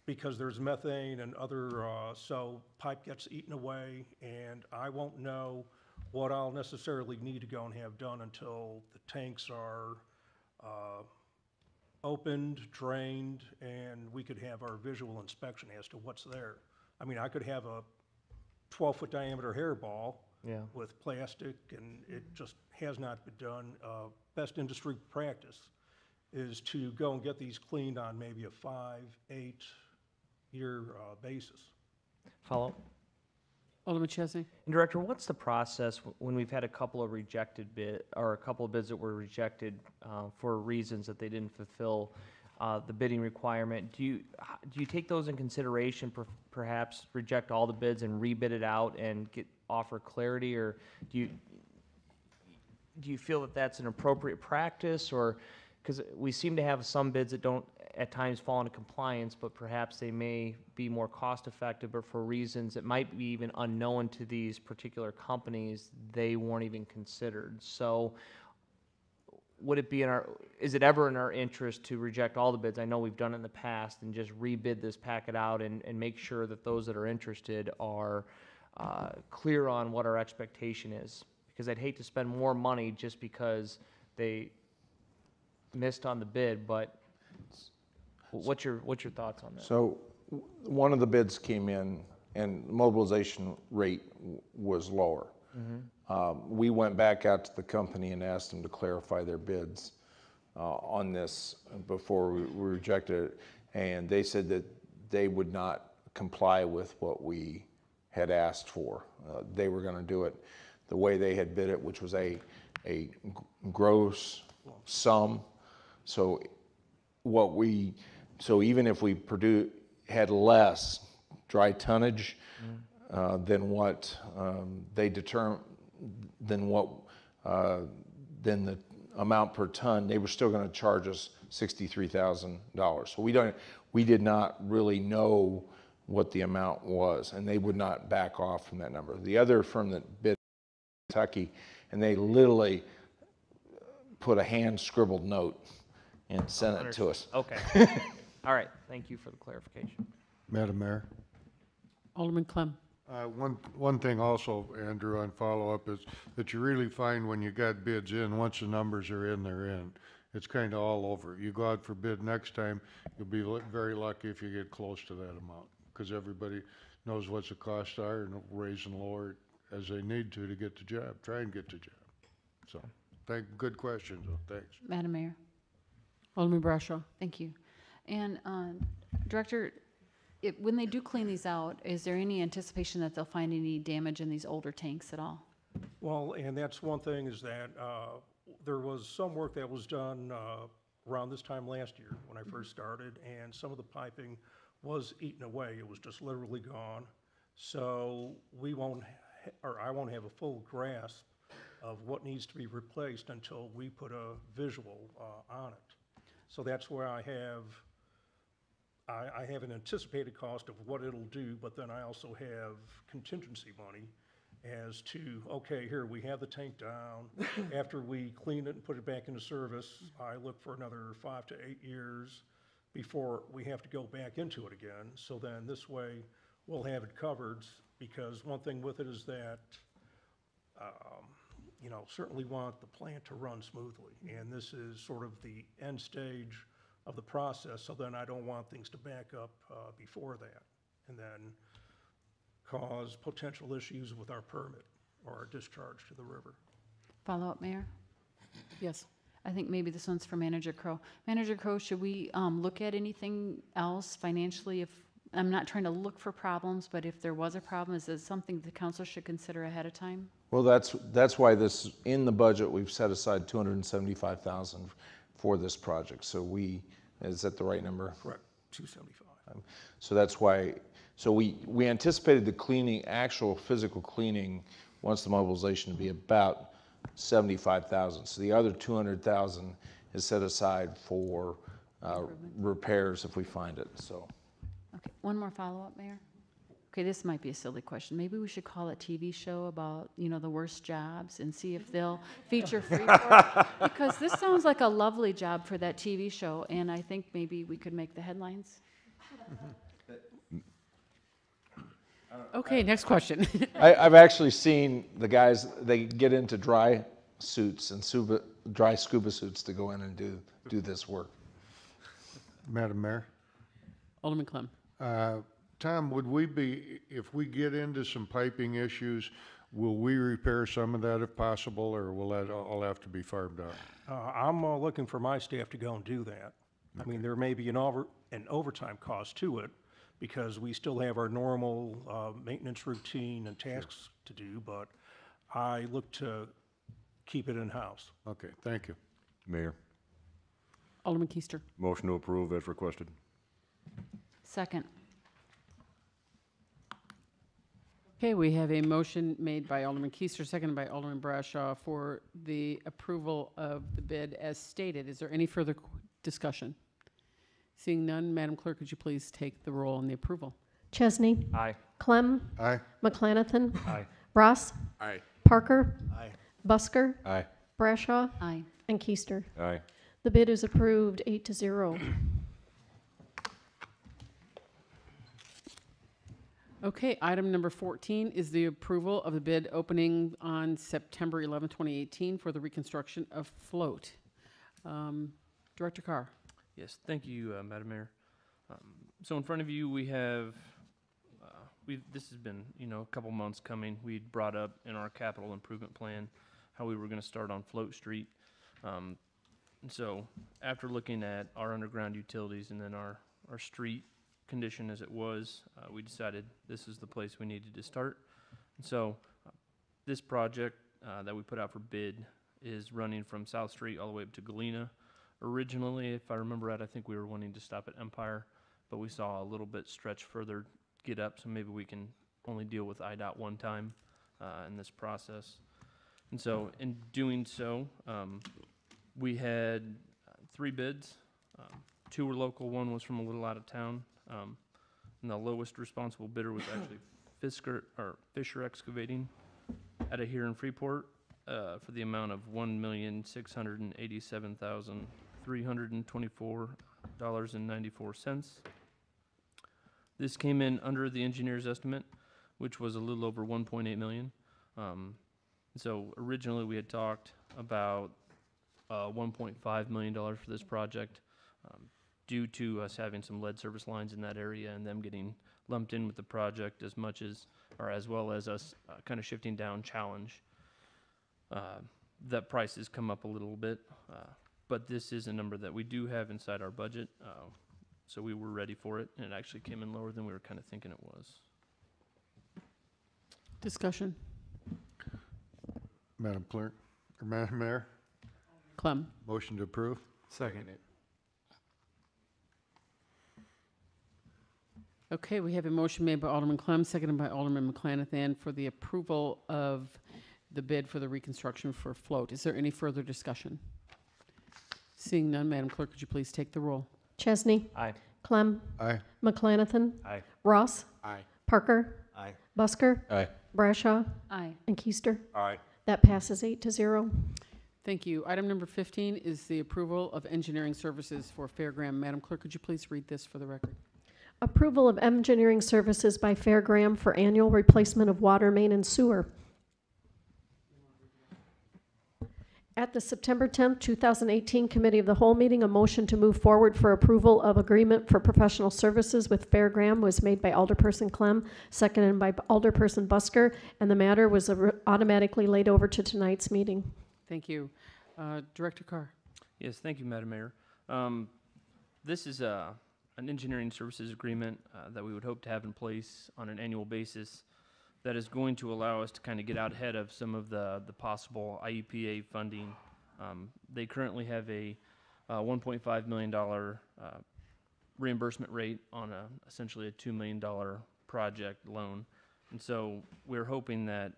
because there's methane and other, so pipe gets eaten away, and I won't know what I'll necessarily need to go and have done until the tanks are opened, drained, and we could have our visual inspection as to what's there. I mean, I could have a 12-foot diameter hairball with plastic, and it just has not been done. Best industry practice is to go and get these cleaned on maybe a 5-8 year basis. Follow. Alderman Chesney. And Director, what's the process when we've had a couple of rejected bid, or a couple of bids that were rejected for reasons that they didn't fulfill the bidding requirement? Do you take those in consideration, perhaps reject all the bids and rebid it out and offer clarity, or do you feel that that's an appropriate practice, or because we seem to have some bids that don't at times fall into compliance, but perhaps they may be more cost effective, but for reasons that might be even unknown to these particular companies, they weren't even considered. So would it be is it ever in our interest to reject all the bids? I know we've done it in the past and just rebid this packet out and make sure that those that are interested are clear on what our expectation is. Because I'd hate to spend more money just because they missed on the bid, but what's your thoughts on that? So one of the bids came in and mobilization rate was lower. We went back out to the company and asked them to clarify their bids on this before we rejected it. And they said that they would not comply with what we had asked for. They were going to do it the way they had bid it, which was a gross sum. So even if we had less dry tonnage than what they determined, than the amount per ton, they were still going to charge us $63,000. So we did not really know what the amount was, and they would not back off from that number. The other firm that bid in Kentucky, and they literally put a hand scribbled note and sent it to us. Okay. All right. Thank you for the clarification. Madam Mayor? Alderman Clem. One thing also, Andrew, on follow-up is that you really find when you got bids in, once the numbers are in, they're in. It's kind of all over. You go out for bid next time, you'll be very lucky if you get close to that amount, because everybody knows what the costs are and raise and lower it as they need to get the job, try and get the job. So, good questions, though, thanks. Madam Mayor. Alderman Brashaw. Thank you. And Director, when they do clean these out, is there any anticipation that they'll find any damage in these older tanks at all? Well, and that's one thing is that there was some work that was done around this time last year when I first started, and some of the piping was eaten away. It was just literally gone. So we won't, or I won't have a full grasp of what needs to be replaced until we put a visual on it. So that's where I have an anticipated cost of what it'll do, but then I also have contingency money as to, okay, here, we have the tank down. After we clean it and put it back into service, I look for another 5 to 8 years before we have to go back into it again. So then this way, we'll have it covered, because one thing with it is that, certainly want the plant to run smoothly. And this is sort of the end stage of the process, so then I don't want things to back up before that and then cause potential issues with our permit or our discharge to the river. Follow-up, Mayor? Yes. I think maybe this one's for Manager Crowe. Manager Crowe, should we look at anything else financially? If I'm not trying to look for problems, but if there was a problem, is it something the council should consider ahead of time? Well, that's why in the budget, we've set aside $275,000 for this project. So is that the right number? Correct, 275. So that's why, we anticipated the actual physical cleaning, once the mobilization, to be about $75,000. So the other $200,000 is set aside for repairs if we find it, so. Okay, one more follow-up, Mayor. Okay, this might be a silly question. Maybe we should call a TV show about, the worst jobs and see if they'll feature Freeport. Because this sounds like a lovely job for that TV show, and I think maybe we could make the headlines. Okay, next question. I've actually seen the guys, they get into dry suits and dry scuba suits to go in and do this work. Madam Mayor? Alderman Clem. Tom, if we get into some piping issues, will we repair some of that if possible, or will that all have to be farmed out? I'm looking for my staff to go and do that. Okay. I mean, there may be an overtime cost to it, because we still have our normal maintenance routine and tasks to do, but I look to keep it in-house. Okay, thank you. Mayor, Alderman Keister. motion to approve as requested. Second. Okay, we have a motion made by Alderman Keister, seconded by Alderman Brashaw for the approval of the bid as stated. Is there any further discussion? Seeing none, Madam Clerk, could you please take the roll on the approval? Chesney. Aye. Clem. Aye. McClanathan. Aye. Ross. Aye. Parker. Aye. Busker. Aye. Brashaw. Aye. and Keister. Aye. The bid is approved 8-0. Okay, item number 14 is the approval of the bid opening on September 11, 2018 for the reconstruction of float. Director Carr. Yes, thank you, Madam Mayor. So in front of you, we have, this has been, a couple months coming. We'd brought up in our capital improvement plan how we were gonna start on Float Street. And so after looking at our underground utilities and then our street condition as it was, we decided this is the place we needed to start. And so this project that we put out for bid is running from South Street all the way up to Galena. Originally, if I remember right, I think we were wanting to stop at Empire, but we saw a little bit stretch further get up, so maybe we can only deal with IDOT one time in this process. And so in doing so, we had 3 bids. 2 were local, 1 was from a little out of town. And the lowest responsible bidder was actually Fisher Excavating out of here in Freeport for the amount of $1,687,324.94. This came in under the engineer's estimate, which was a little over $1.8 million. So originally we had talked about $1.5 million for this project. Due to us having some lead service lines in that area and them getting lumped in with the project as well as us kind of shifting down challenge, that price has come up a little bit, but this is a number that we do have inside our budget, so we were ready for it, and it actually came in lower than we were kind of thinking it was. Discussion. Madam Clerk, or Madam Mayor, Clem. motion to approve? Second. Okay, we have a motion made by Alderman Clem, seconded by Alderman McClanathan for the approval of the bid for the reconstruction for float. Is there any further discussion? Seeing none, Madam Clerk, could you please take the roll? Chesney. Aye. Clem. Aye. McClanathan. Aye. Ross. Aye. Parker. Aye. Busker. Aye. Brashaw. Aye. And Keister. Aye. That passes 8-0. Thank you. Item number 15 is the approval of engineering services for Fairgram. Madam Clerk, could you please read this for the record? Approval of engineering services by Fairgram for annual replacement of water main and sewer. At the September 10th, 2018 Committee of the Whole meeting, a motion to move forward for approval of agreement for professional services with Fairgram was made by Alderperson Clem, seconded by Alderperson Busker, and the matter was automatically laid over to tonight's meeting. Thank you. Director Carr. Yes, thank you, Madam Mayor. This is an engineering services agreement that we would hope to have in place on an annual basis that is going to allow us to kind of get out ahead of some of the possible IEPA funding. They currently have a $1.5 million reimbursement rate on essentially a $2 million project loan. And so we're hoping that,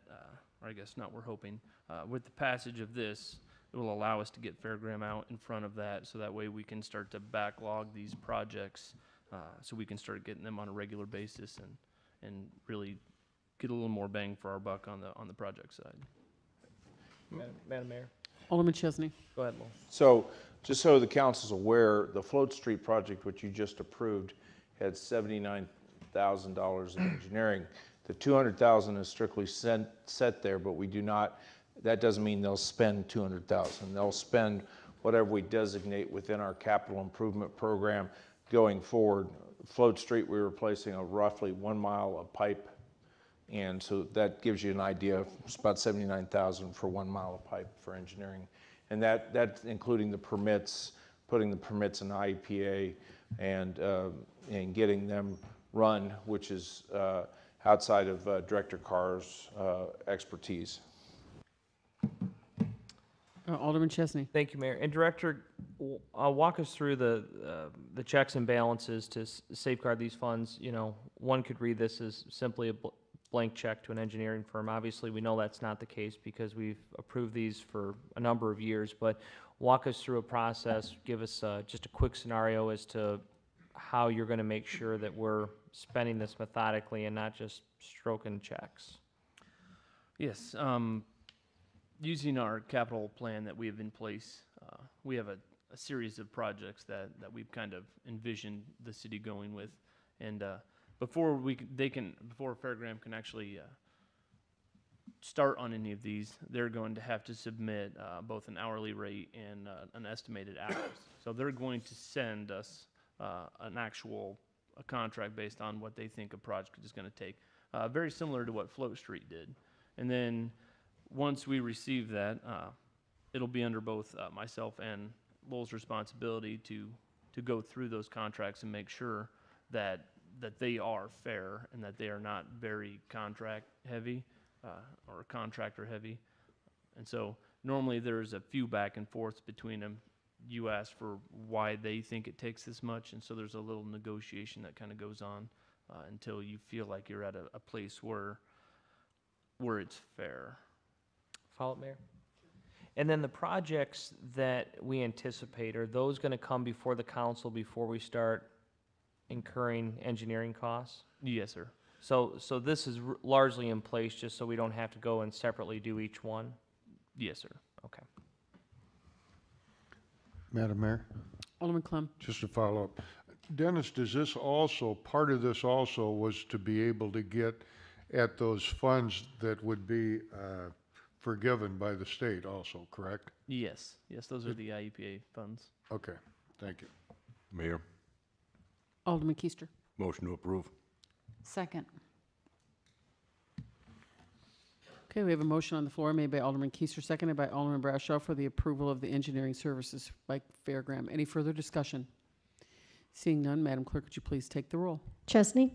or I guess not we're hoping, with the passage of this, it will allow us to get Fairgram out in front of that, so that way we can start to backlog these projects, so we can start getting them on a regular basis and really get a little more bang for our buck on the project side. Madam Mayor, Alderman Chesney. go ahead, Lowell. So, just so the council's aware, the Float Street project, which you just approved, had $79,000 in engineering. The $200,000 is strictly set there, but we do not, that doesn't mean they'll spend $200,000. They'll spend whatever we designate within our capital improvement program going forward. Float Street, we're replacing a roughly 1 mile of pipe, and so that gives you an idea. It's about $79,000 for 1 mile of pipe for engineering, and that's including the permits, putting the permits in IEPA, and getting them run, which is outside of Director Carr's expertise. Alderman Chesney. Thank you, Mayor. And Director, walk us through the checks and balances to safeguard these funds. You know, one could read this as simply a blank check to an engineering firm. Obviously, we know that's not the case because we've approved these for a number of years, but walk us through a process. Give us just a quick scenario as to how you're going to make sure that we're spending this methodically and not just stroking checks. Yes, using our capital plan that we have in place, we have a series of projects that we've kind of envisioned the city going with. And before Fairgram can actually start on any of these, they're going to have to submit both an hourly rate and an estimated hours. So they're going to send us an actual contract based on what they think a project is going to take, very similar to what Float Street did. And then once we receive that, it'll be under both myself and Lowell's responsibility to go through those contracts and make sure that they are fair and that they are not very contract heavy or contractor heavy. And so normally there's a few back and forths between them. You ask for why they think it takes this much, and so there's a little negotiation that kind of goes on until you feel like you're at a place where it's fair. Follow up, Mayor? And then the projects that we anticipate, are those going to come before the council before we start incurring engineering costs? Yes, sir. So this is largely in place just so we don't have to go and separately do each one? Yes, sir. Okay. Madam Mayor, Alderman Clem. just to follow up. Dennis, does this also, part of this also was to be able to get at those funds that would be forgiven by the state also, correct? Yes, those are the IEPA funds. Okay, thank you. Mayor, Alderman Keister. motion to approve. Second. Okay, we have a motion on the floor made by Alderman Keister, seconded by Alderman Brashaw for the approval of the engineering services by Fairgram. Any further discussion? Seeing none, Madam Clerk, would you please take the roll? Chesney,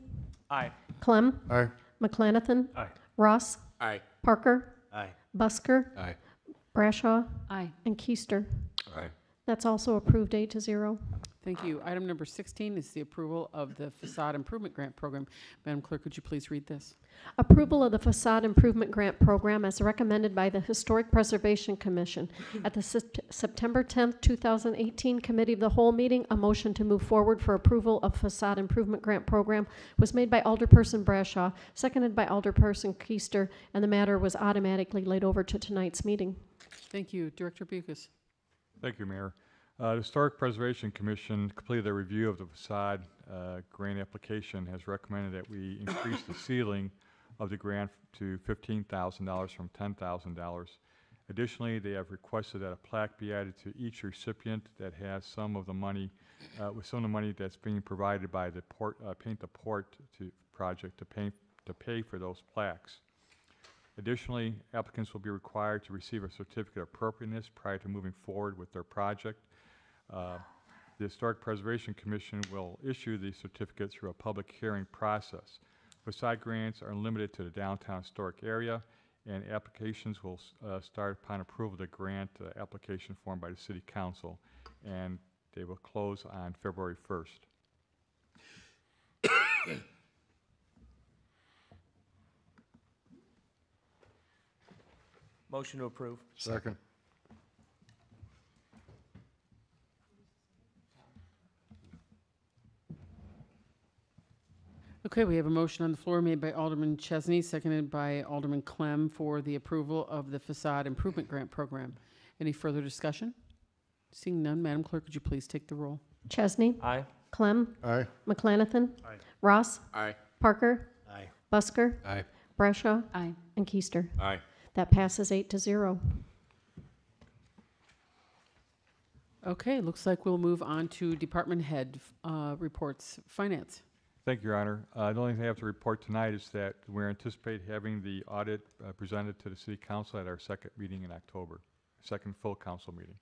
Aye. Clem, Aye. McClanathan, Aye. Ross, Aye. Parker, Aye. Busker, Aye. Brashaw, Aye. and Keister. Aye. That's also approved 8-0. Thank you. Item number 16 is the approval of the Facade Improvement Grant Program. Madam Clerk, would you please read this? Approval of the Facade Improvement Grant Program as recommended by the Historic Preservation Commission. At the September 10th, 2018 Committee of the Whole meeting, a motion to move forward for approval of Facade Improvement Grant Program was made by Alderperson Brashaw, seconded by Alderperson Keister, and the matter was automatically laid over to tonight's meeting. Thank you. Director Bucus. Thank you, Mayor. The Historic Preservation Commission completed their review of the facade grant application, has recommended that we increase the ceiling of the grant to $15,000 from $10,000. Additionally, they have requested that a plaque be added to each recipient that has some of the money, with some of the money that's being provided by the port, Paint the Port project to pay for those plaques. Additionally, applicants will be required to receive a certificate of appropriateness prior to moving forward with their project. The Historic Preservation Commission will issue the certificate through a public hearing process. Facade grants are limited to the downtown historic area, and applications will start upon approval of the grant application form by the City Council, and they will close on February 1st. Motion to approve. Second. Okay, we have a motion on the floor made by Alderman Chesney, seconded by Alderman Clem for the approval of the Facade Improvement Grant Program. Any further discussion? Seeing none, Madam Clerk, would you please take the roll? Chesney, Aye. Clem, Aye. McClanathan, Aye. Ross, Aye. Parker, Aye. Busker, Aye. Brashaw, Aye. and Keister. Aye. That passes 8-0. Okay, looks like we'll move on to department head reports. Finance. Thank you, Your Honor. The only thing I have to report tonight is that we anticipate having the audit presented to the City Council at our second meeting in October, second full council meeting.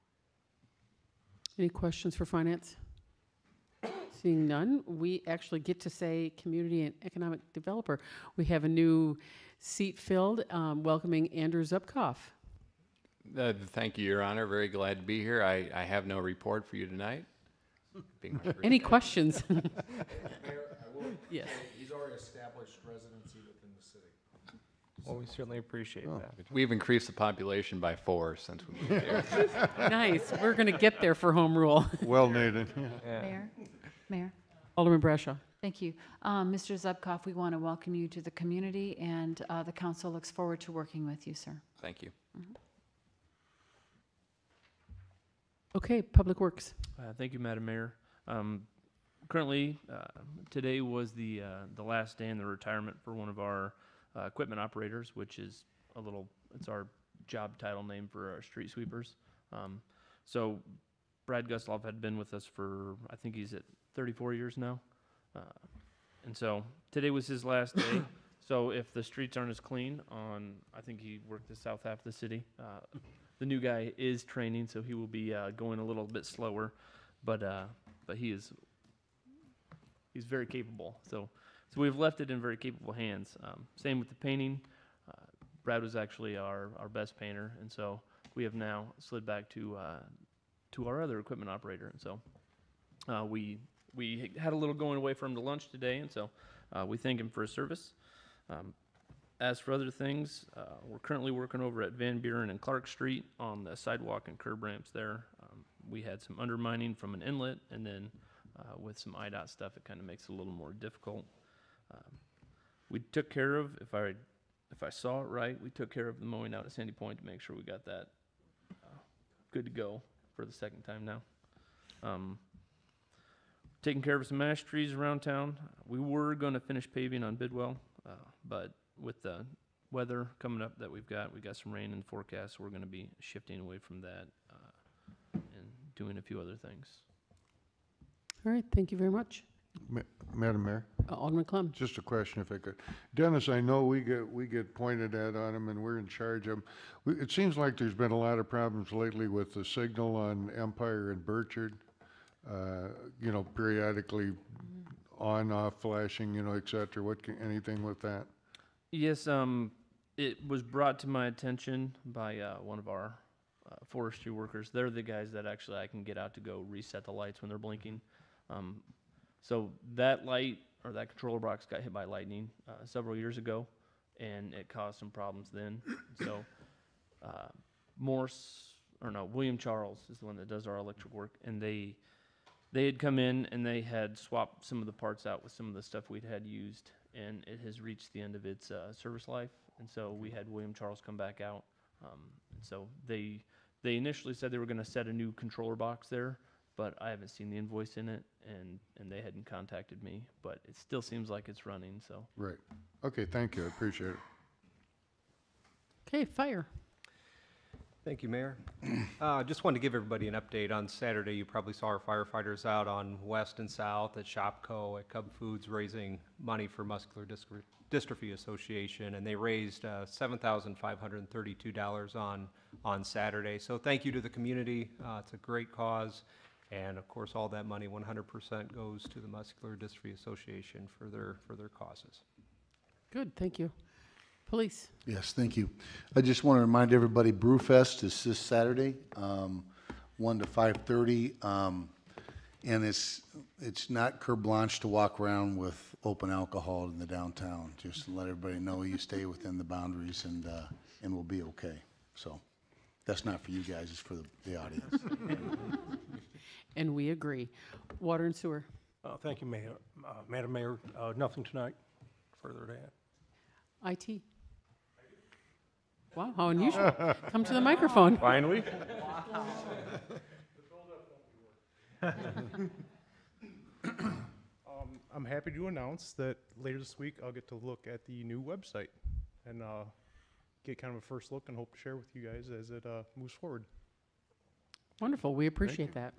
Any questions for finance? Seeing none, we actually get to say community and economic developer. We have a new seat filled, welcoming Andrew Zupkoff. Thank you, Your Honor. Very glad to be here. I have no report for you tonight. Being my first Any day. questions? Mayor, I will. Yes. He's already established residency within the city. Well, we certainly appreciate that. We've increased the population by 4 since we moved here. Nice. We're going to get there for home rule. Well needed. Mayor? Mayor? Alderman Brashaw. Thank you. Mr. Zubkoff, we want to welcome you to the community, and the council looks forward to working with you, sir. Thank you. Okay, Public Works. Thank you, Madam Mayor. Currently, today was the last day in the retirement for one of our equipment operators, which is it's our job title name for our street sweepers. So Brad Gustloff had been with us for, I think he's at 34 years now. And so today was his last day. So if the streets aren't as clean I think he worked the south half of the city. The new guy is training, so he will be going a little bit slower, but he's very capable. So we've left it in very capable hands. Same with the painting. Brad was actually our best painter, and so we have now slid back to our other equipment operator. And so we had a little going away for him to lunch today, and so we thank him for his service. As for other things, we're currently working over at Van Buren and Clark Street on the sidewalk and curb ramps there. We had some undermining from an inlet, and then with some IDOT stuff, it kind of makes it a little more difficult. We took care of, if I saw it right, we took care of the mowing out at Sandy Point to make sure we got that good to go for the second time now. Taking care of some ash trees around town. We were going to finish paving on Bidwell, but with the weather coming up that we got some rain in the forecast, so we're going to be shifting away from that and doing a few other things. All right, thank you very much. Madam Mayor? Alderman Clem. Just a question if I could. Dennis, I know we get pointed at on them and we're in charge of them. It seems like there's been a lot of problems lately with the signal on Empire and Burchard, periodically on, off flashing, et cetera. Anything with that? Yes, it was brought to my attention by one of our forestry workers. They're the guys that actually I can get out to go reset the lights when they're blinking. So that light, or that controller box, got hit by lightning several years ago, and it caused some problems then. So William Charles is the one that does our electric work, and they had come in and they had swapped some of the parts out with some of the stuff we'd had used, and it has reached the end of its service life. And so we had William Charles come back out. And so they initially said they were going to set a new controller box there, but I haven't seen the invoice in it, and they hadn't contacted me, but it still seems like it's running, so. Right. Okay, thank you. I appreciate it. Okay, Fire. Thank you, Mayor. Just wanted to give everybody an update. On Saturday, you probably saw our firefighters out on West and South at Shopco, at Cub Foods, raising money for Muscular Dystrophy Association, and they raised $7,532 on Saturday. So thank you to the community. It's a great cause. And of course, all that money, 100%, goes to the Muscular Dystrophy Association for their causes. Good, thank you. Police. Yes, thank you. I just want to remind everybody, Brewfest is this Saturday, 1 to 5:30, and it's not carte blanche to walk around with open alcohol in the downtown. Just to let everybody know you stay within the boundaries, and we'll be okay. So that's not for you guys; it's for the audience. And we agree. Water and Sewer. Thank you, Mayor. Madam Mayor, nothing tonight further to add. IT. Wow, how unusual. Come to the microphone. Finally. I'm happy to announce that later this week I'll get to look at the new website and get kind of a first look, and hope to share with you guys as it moves forward. Wonderful, we appreciate that.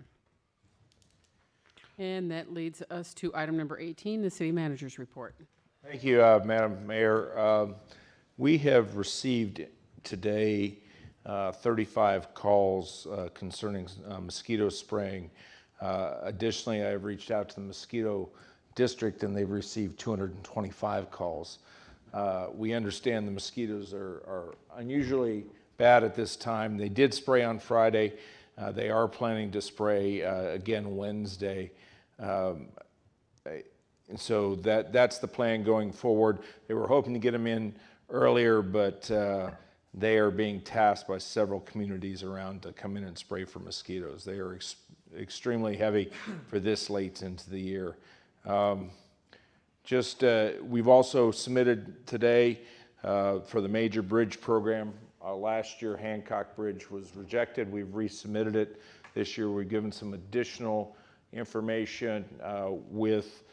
And that leads us to item number 18, the City Manager's Report. Thank you, Madam Mayor. We have received today 35 calls concerning mosquito spraying. Additionally, I have reached out to the mosquito district, and they've received 225 calls. We understand the mosquitoes are unusually bad at this time. They did spray on Friday. They are planning to spray again Wednesday. And so that's the plan going forward. They were hoping to get them in earlier, but they are being tasked by several communities around to come in and spray for mosquitoes. They are extremely heavy for this late into the year. We've also submitted today for the major bridge program. Last year, Hancock Bridge was rejected. We've resubmitted it This year, we've given some additional information with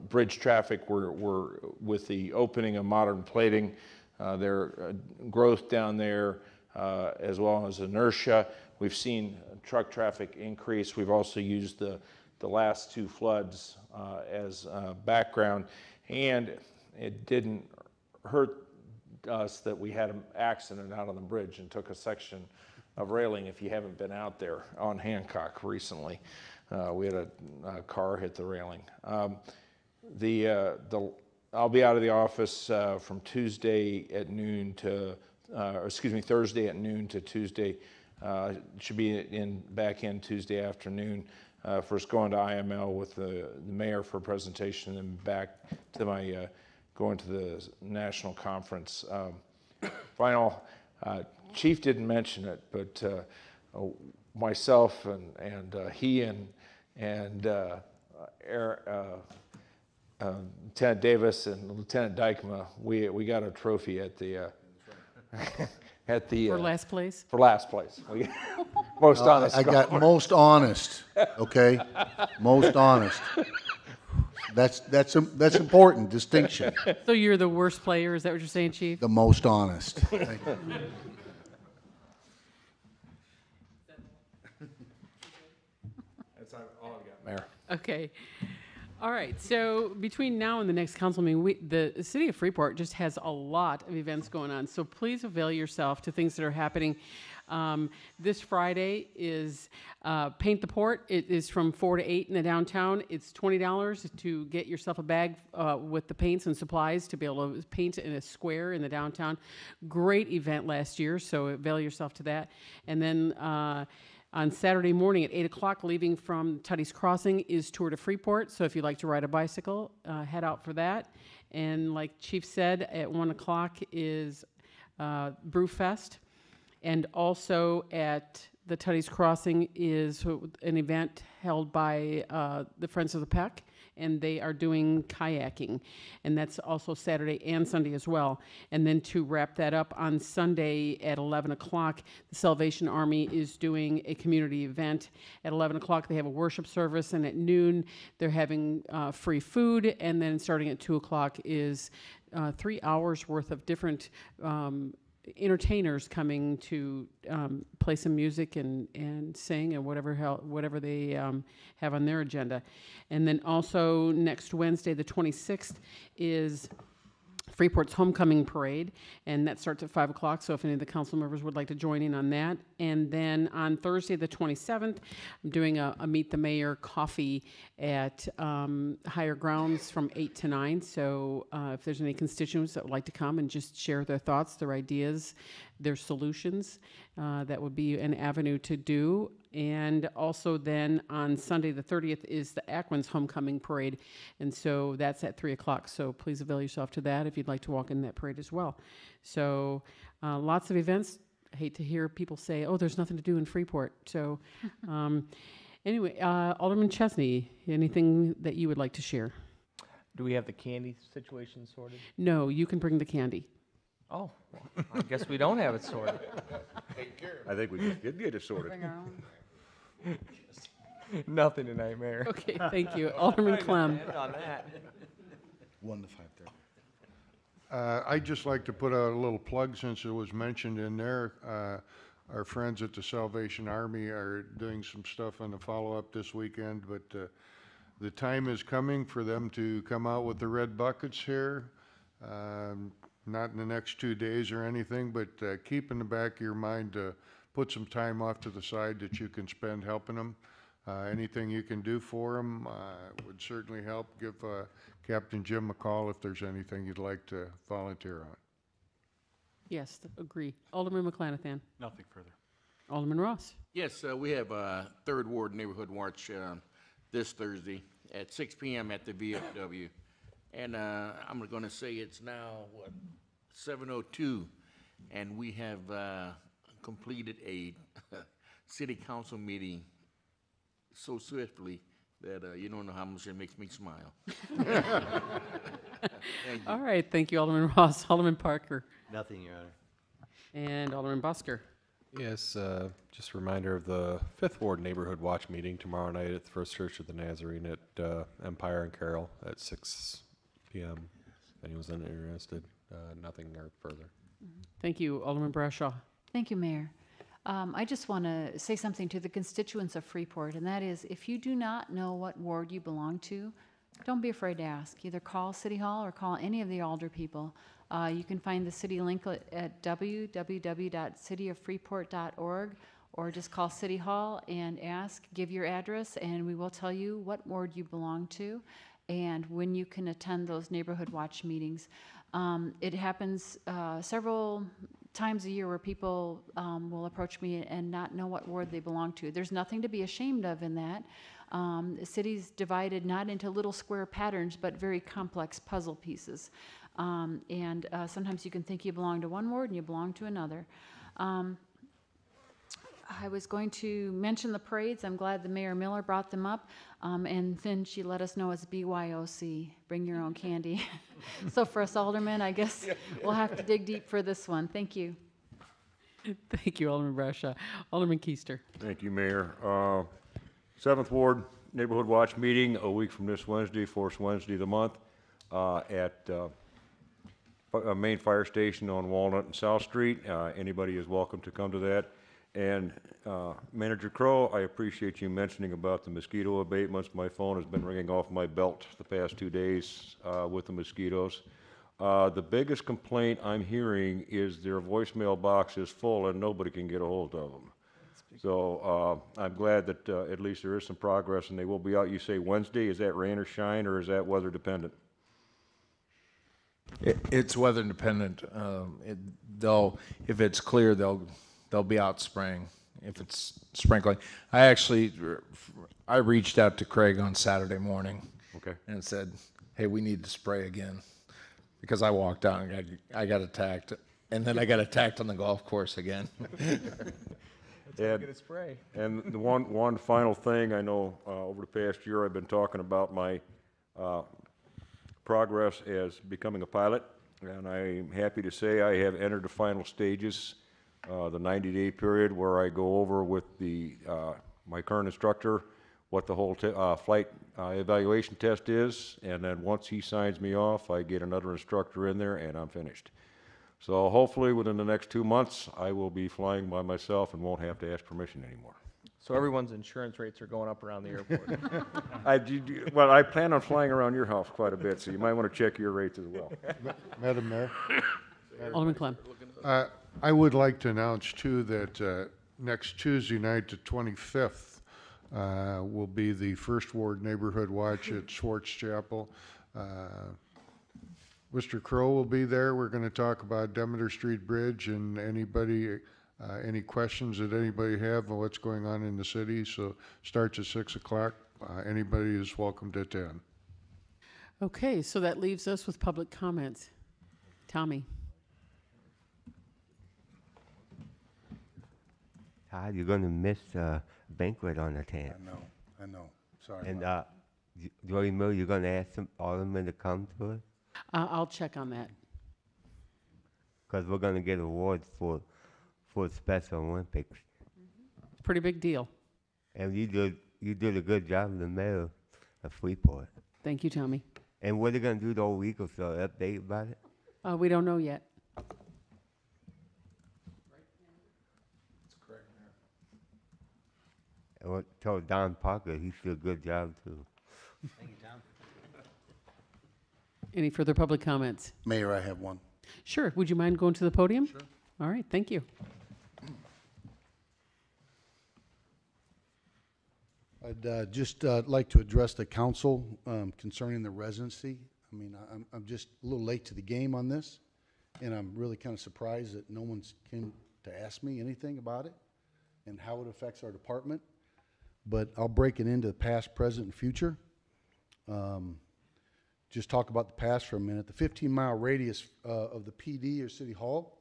bridge traffic. We're with the opening of modern plating, their growth down there, as well as inertia. We've seen truck traffic increase. We've also used the last two floods as background, and it didn't hurt us that we had an accident out on the bridge and took a section of railing. If you haven't been out there on Hancock recently, we had a car hit the railing. I'll be out of the office from Tuesday at noon to, Thursday at noon to Tuesday. Should be back in Tuesday afternoon. First going to IML with the mayor for a presentation, and then back to my going to the national conference. Final, Chief didn't mention it, but myself and he and Lieutenant Davis and Lieutenant Dykema, we got a trophy at the at the For last place? For last place. Most honest. I got most honest. Okay, most honest. That's important distinction. So you're the worst player, is that what you're saying, Chief? The most honest. Thank you. That's all I've got, Mayor. Okay. All right, so between now and the next council meeting, the city of Freeport just has a lot of events going on. So please avail yourself to things that are happening. This Friday is Paint the Port. It is from 4 to 8 in the downtown. It's $20 to get yourself a bag with the paints and supplies to be able to paint in a square in the downtown. Great event last year, so avail yourself to that. And then on Saturday morning at 8 o'clock, leaving from Tutty's Crossing, is Tour to Freeport. So if you'd like to ride a bicycle, head out for that. And like Chief said, at 1 o'clock is Brewfest. And also at the Tutty's Crossing is an event held by the Friends of the Peck, and they are doing kayaking. And that's also Saturday and Sunday as well. And then to wrap that up, on Sunday at 11 o'clock, the Salvation Army is doing a community event. At 11 o'clock, they have a worship service, and at noon, they're having free food. And then starting at 2 o'clock is 3 hours worth of different entertainers coming to play some music and sing and whatever they have on their agenda. And then also next Wednesday, the 26th, is Freeport's Homecoming Parade, and that starts at 5 o'clock, so if any of the council members would like to join in on that. And then on Thursday, the 27th, I'm doing a Meet the Mayor coffee at Higher Grounds from 8 to 9, so if there's any constituents that would like to come and just share their thoughts, their ideas, their solutions, that would be an avenue to do. And also then on Sunday the 30th is the Ackman's Homecoming Parade, and so that's at 3 o'clock. So please avail yourself to that if you'd like to walk in that parade as well. So lots of events. I hate to hear people say, oh, there's nothing to do in Freeport. So anyway, Alderman Chesney, anything that you would like to share? Do we have the candy situation sorted? No, you can bring the candy. Oh, well, I guess we don't have it sorted. I think we just did get it sorted. Nothing tonight, Mayor. Okay, thank you. Alderman Clem. On that. 1 to 5:30. I'd just like to put a little plug, since it was mentioned in there. Our friends at the Salvation Army are doing some stuff on the follow-up this weekend, but the time is coming for them to come out with the red buckets here. Not in the next 2 days or anything, but keep in the back of your mind to put some time off to the side that you can spend helping them. Anything you can do for them would certainly help. Give Captain Jim a call if there's anything you'd like to volunteer on. Yes, agree. Alderman McClanathan. Nothing further. Alderman Ross. Yes, we have a Third Ward Neighborhood March this Thursday at 6 p.m. at the VFW. And I'm going to say it's now, 7:02, and we have completed a city council meeting so swiftly that you don't know how much it makes me smile. All right, thank you, Alderman Ross. Alderman Parker. Nothing, Your Honor. And Alderman Busker. Yes, just a reminder of the Fifth Ward Neighborhood Watch meeting tomorrow night at the First Church of the Nazarene at Empire and Carroll at 6 p.m. If anyone's interested, nothing or further. Thank you, Alderman Brashaw. Thank you, Mayor. I just want to say something to the constituents of Freeport, and that is, if you do not know what ward you belong to, don't be afraid to ask. Either call City Hall or call any of the alder people. You can find the city link at www.cityoffreeport.org, or just call City Hall and ask, give your address, and we will tell you what ward you belong to and when you can attend those neighborhood watch meetings. It happens several times a year where people will approach me and not know what ward they belong to. There's nothing to be ashamed of in that. The city's divided not into little square patterns, but very complex puzzle pieces. Sometimes you can think you belong to one ward and you belong to another. I was going to mention the parades. I'm glad the Mayor Miller brought them up. And then she let us know it's BYOC, bring your own candy. So for us aldermen, I guess we'll have to dig deep for this one. Thank you. Thank you, Alderman Brashaw. Alderman Keister. Thank you, Mayor. 7th Ward Neighborhood Watch meeting a week from this Wednesday, fourth Wednesday of the month, at main fire station on Walnut and South Street. Anybody is welcome to come to that. And Manager Crow, I appreciate you mentioning about the mosquito abatements. My phone has been ringing off my belt the past 2 days with the mosquitoes. The biggest complaint I'm hearing is their voicemail box is full and nobody can get a hold of them. So I'm glad that at least there is some progress and they will be out, you say Wednesday. Is that rain or shine, or is that weather dependent? It's weather dependent. If it's clear, they'll be out spraying. If it's sprinkling, I reached out to Craig on Saturday morning, and said, "Hey, we need to spray again," because I walked out and I got attacked, and then I got attacked on the golf course again. Spray. And the one final thing, I know over the past year I've been talking about my progress as becoming a pilot, and I'm happy to say I have entered the final stages, the 90-day period where I go over with my current instructor what the whole flight evaluation test is, and then once he signs me off, I get another instructor in there and I'm finished. So hopefully within the next 2 months, I will be flying by myself and won't have to ask permission anymore. So everyone's insurance rates are going up around the airport. Well, I plan on flying around your house quite a bit, so you might want to check your rates as well. Madam Mayor? Alderman Clem. I would like to announce, too, that next Tuesday night, the 25th, will be the First Ward Neighborhood Watch at Swartz Chapel. Mr. Crow will be there. We're going to talk about Demeter Street Bridge and any questions that anybody have on what's going on in the city. So starts at 6 o'clock. Anybody is welcome to attend. Okay, so that leaves us with public comments. Tommy. Todd, you're going to miss the banquet on the 10th. I know. Sorry. And Joey Mill, you're going to ask all of them to come to it? I'll check on that. Because we're going to get awards for Special Olympics. It's a pretty big deal. And you did a good job in the mayor of Freeport. Thank you, Tommy. And what are they going to do the whole week or so? Update about it? We don't know yet. I want to tell Don Parker he did a good job too. Thank you, Tom. Any further public comments? Mayor, I have one. Sure. Would you mind going to the podium? Sure. All right. Thank you. I'd just like to address the council concerning the residency. I mean, I'm just a little late to the game on this, and I'm really kind of surprised that no one's came to ask me anything about it and how it affects our department. But I'll break it into the past, present, and future. Just talk about the past for a minute. The 15-mile radius of the PD or City Hall,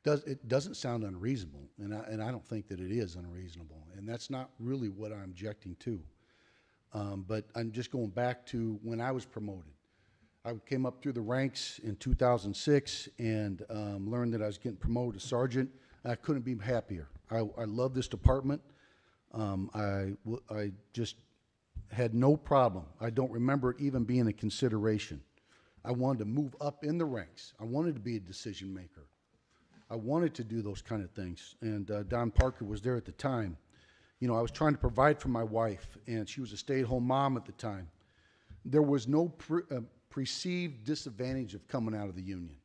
it doesn't sound unreasonable, and I don't think that it is unreasonable, and that's not really what I'm objecting to. But I'm just going back to when I was promoted. I came up through the ranks in 2006 and learned that I was getting promoted to sergeant. I couldn't be happier. I love this department. I just had no problem. I don't remember it even being a consideration. I wanted to move up in the ranks. I wanted to be a decision maker. I wanted to do those kind of things. And Don Parker was there at the time. You know, I was trying to provide for my wife, and she was a stay-at-home mom at the time. There was no perceived disadvantage of coming out of the union.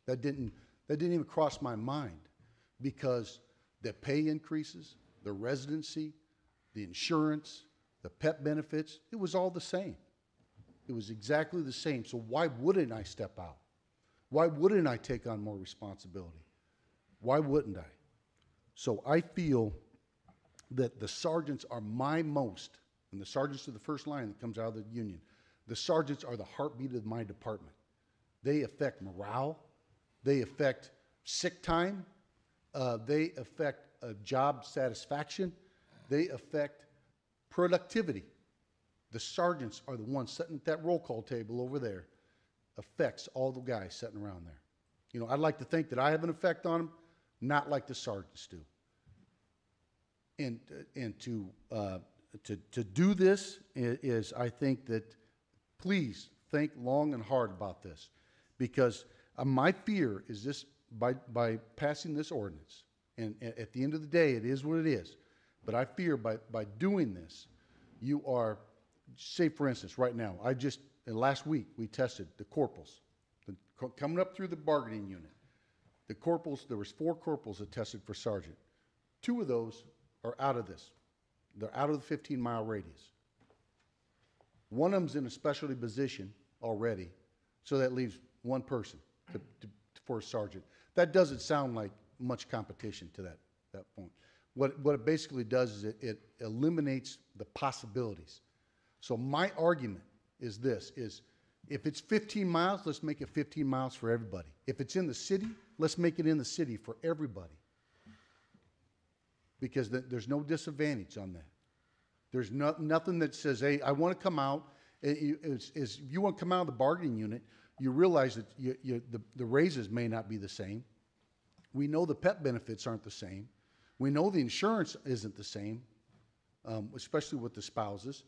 That didn't even cross my mind, because the pay increases, the residency, the insurance, the PEP benefits, it was all the same. It was exactly the same. So why wouldn't I step out? Why wouldn't I take on more responsibility? Why wouldn't I? So I feel that the sergeants are my most, and the sergeants are the first line that comes out of the union. The sergeants are the heartbeat of my department. They affect morale. They affect sick time. They affect job satisfaction. They affect productivity. The sergeants are the ones sitting at that roll call table over there. Affects all the guys sitting around there. You know, I'd like to think that I have an effect on them, not like the sergeants do. And to do this is, I think that, please think long and hard about this, because my fear is this, by passing this ordinance, and at the end of the day, it is what it is, but I fear by doing this, you are, say for instance, right now, last week, we tested the corporals, coming up through the bargaining unit. The corporals, there was 4 corporals that tested for sergeant. 2 of those are out of this. They're out of the 15-mile radius. One of them's in a specialty position already, so that leaves 1 person for a sergeant. That doesn't sound like much competition to that point. What it basically does is it eliminates the possibilities. So my argument is this, is if it's 15 miles, let's make it 15 miles for everybody. If it's in the city, let's make it in the city for everybody. Because there's no disadvantage on that. There's nothing that says, hey, I want to come out. If you want to come out of the bargaining unit, you realize that the raises may not be the same. We know the PEP benefits aren't the same. We know the insurance isn't the same, especially with the spouses.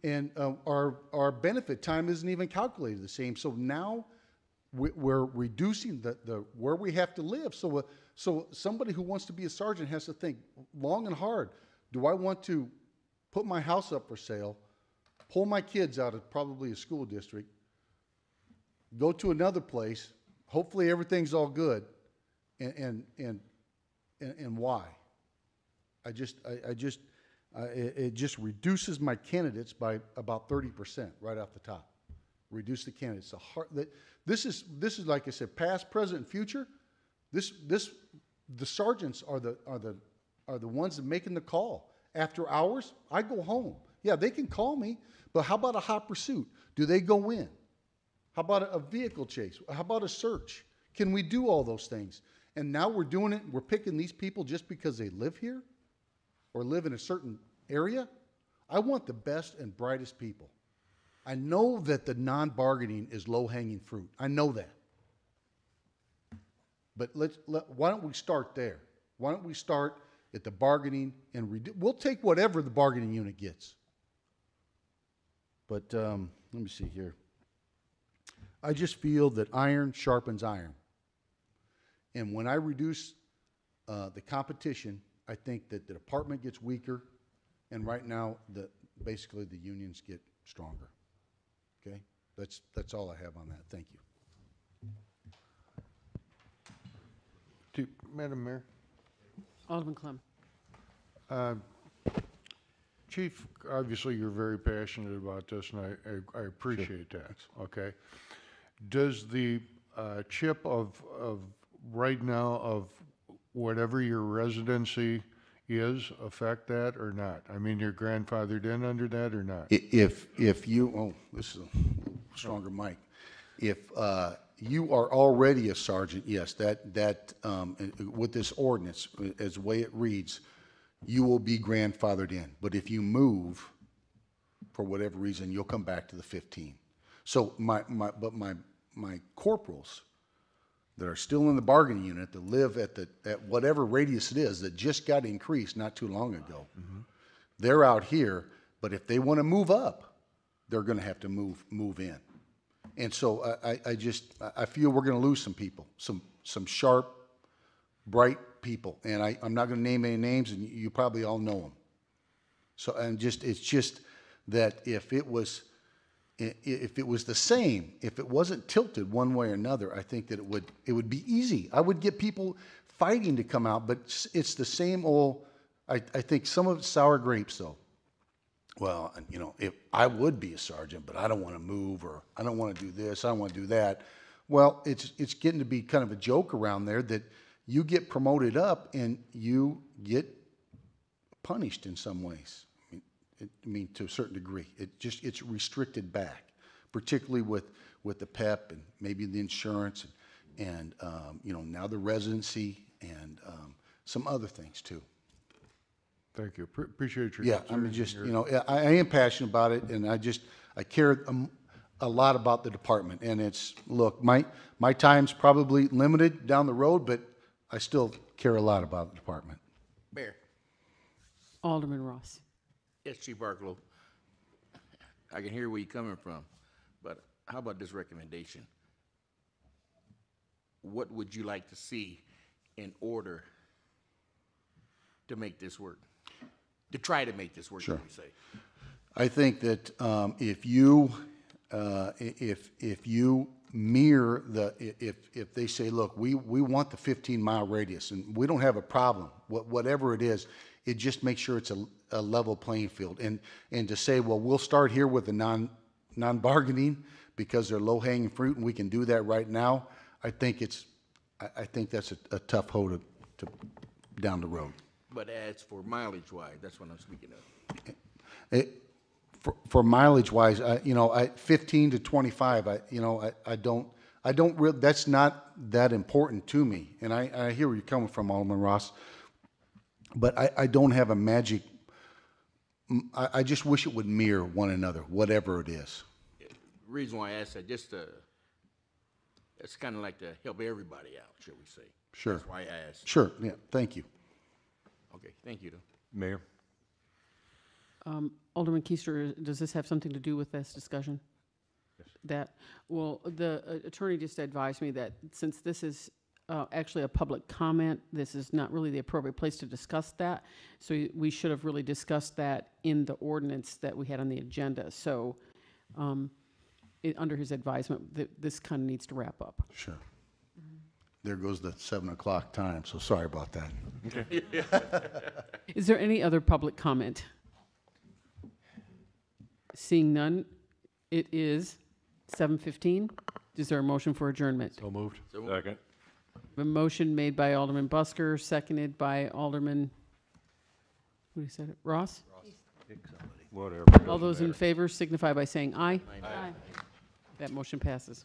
And our benefit time isn't even calculated the same. So now we're reducing the where we have to live. So somebody who wants to be a sergeant has to think long and hard. Do I want to put my house up for sale, pull my kids out of probably a school district, go to another place, hopefully everything's all good, and why? It just reduces my candidates by about 30% right off the top. Reduce the candidates. This is like I said, past, present, and future. The sergeants are the ones that making the call. After hours, I go home. Yeah, they can call me, but how about a hot pursuit? Do they go in? How about a vehicle chase? How about a search? Can we do all those things? And now we're doing it. We're picking these people just because they live here or live in a certain area. I want the best and brightest people. I know that the non-bargaining is low-hanging fruit. I know that. But why don't we start there? Why don't we start at the bargaining and we'll take whatever the bargaining unit gets. But let me see here. I just feel that iron sharpens iron. And when I reduce the competition, I think that the department gets weaker, and right now, basically the unions get stronger. Okay? That's all I have on that. Thank you. Madam Mayor? Alderman Clem. Chief, obviously you're very passionate about this, and I appreciate that, okay? Does the chip of right now of whatever your residency is affect that or not? I mean, you're grandfathered in under that or not? If you, this is a stronger mic. If you are already a sergeant, yes, that with this ordinance, as the way it reads, you will be grandfathered in. But if you move, for whatever reason, you'll come back to the 15. So my corporals, that are still in the bargaining unit, that live at whatever radius it is, that just got increased not too long ago. They're out here, but if they want to move up, they're going to have to move in. And so I feel we're going to lose some people, some sharp, bright people. And I'm not going to name any names, and you probably all know them. So, it's just that if it was the same, if it wasn't tilted one way or another, I think that it would be easy. I would get people fighting to come out, but it's the same old, I think some of it's sour grapes though. Well, you know, if I would be a sergeant, but I don't want to move, or I don't want to do this, I don't want to do that. Well, it's getting to be kind of a joke around there that you get promoted up and you get punished in some ways. I mean, to a certain degree, it's restricted back, particularly with the PEP and maybe the insurance and you know, now the residency and some other things too. Thank you. Appreciate your Yeah, I mean, just, you know, I am passionate about it, and I care a lot about the department. And it's, look, my time's probably limited down the road, but I still care a lot about the department. Mayor. Alderman Ross. Yes, Chief Barklow. I can hear where you're coming from, but how about this recommendation? What would you like to see in order to make this work? To try to make this work, Sure. let me say. I think that if you mirror if they say, look, we want the 15-mile radius, and we don't have a problem, whatever it is, it just makes sure it's a level playing field. And to say, well, we'll start here with the non-bargaining because they're low-hanging fruit, and we can do that right now. I think that's a tough hoe to down the road. But as for mileage-wise, that's what I'm speaking of. For mileage-wise, you know, 15 to 25, I don't really, that's not that important to me. And I hear where you're coming from, Alderman Ross, but I don't have a magic. I just wish it would mirror one another, whatever it is. The reason why I asked that, it's kind of like to help everybody out, shall we say. Sure. That's why I asked. Sure, yeah, thank you. Okay, thank you, though. Mayor? Alderman Keister, does this have something to do with this discussion? Yes. Well, the attorney just advised me that since this is actually a public comment, this is not really the appropriate place to discuss that. So we should have really discussed that in the ordinance that we had on the agenda. So under his advisement, this kind of needs to wrap up. Sure. There goes the 7 o'clock time, so sorry about that. Okay. Is there any other public comment? Seeing none, it is 7:15. Is there a motion for adjournment? So moved. Second. A motion made by Alderman Busker, seconded by Alderman, who said it, Ross? Whatever. All those in favor signify by saying aye. Aye. That motion passes.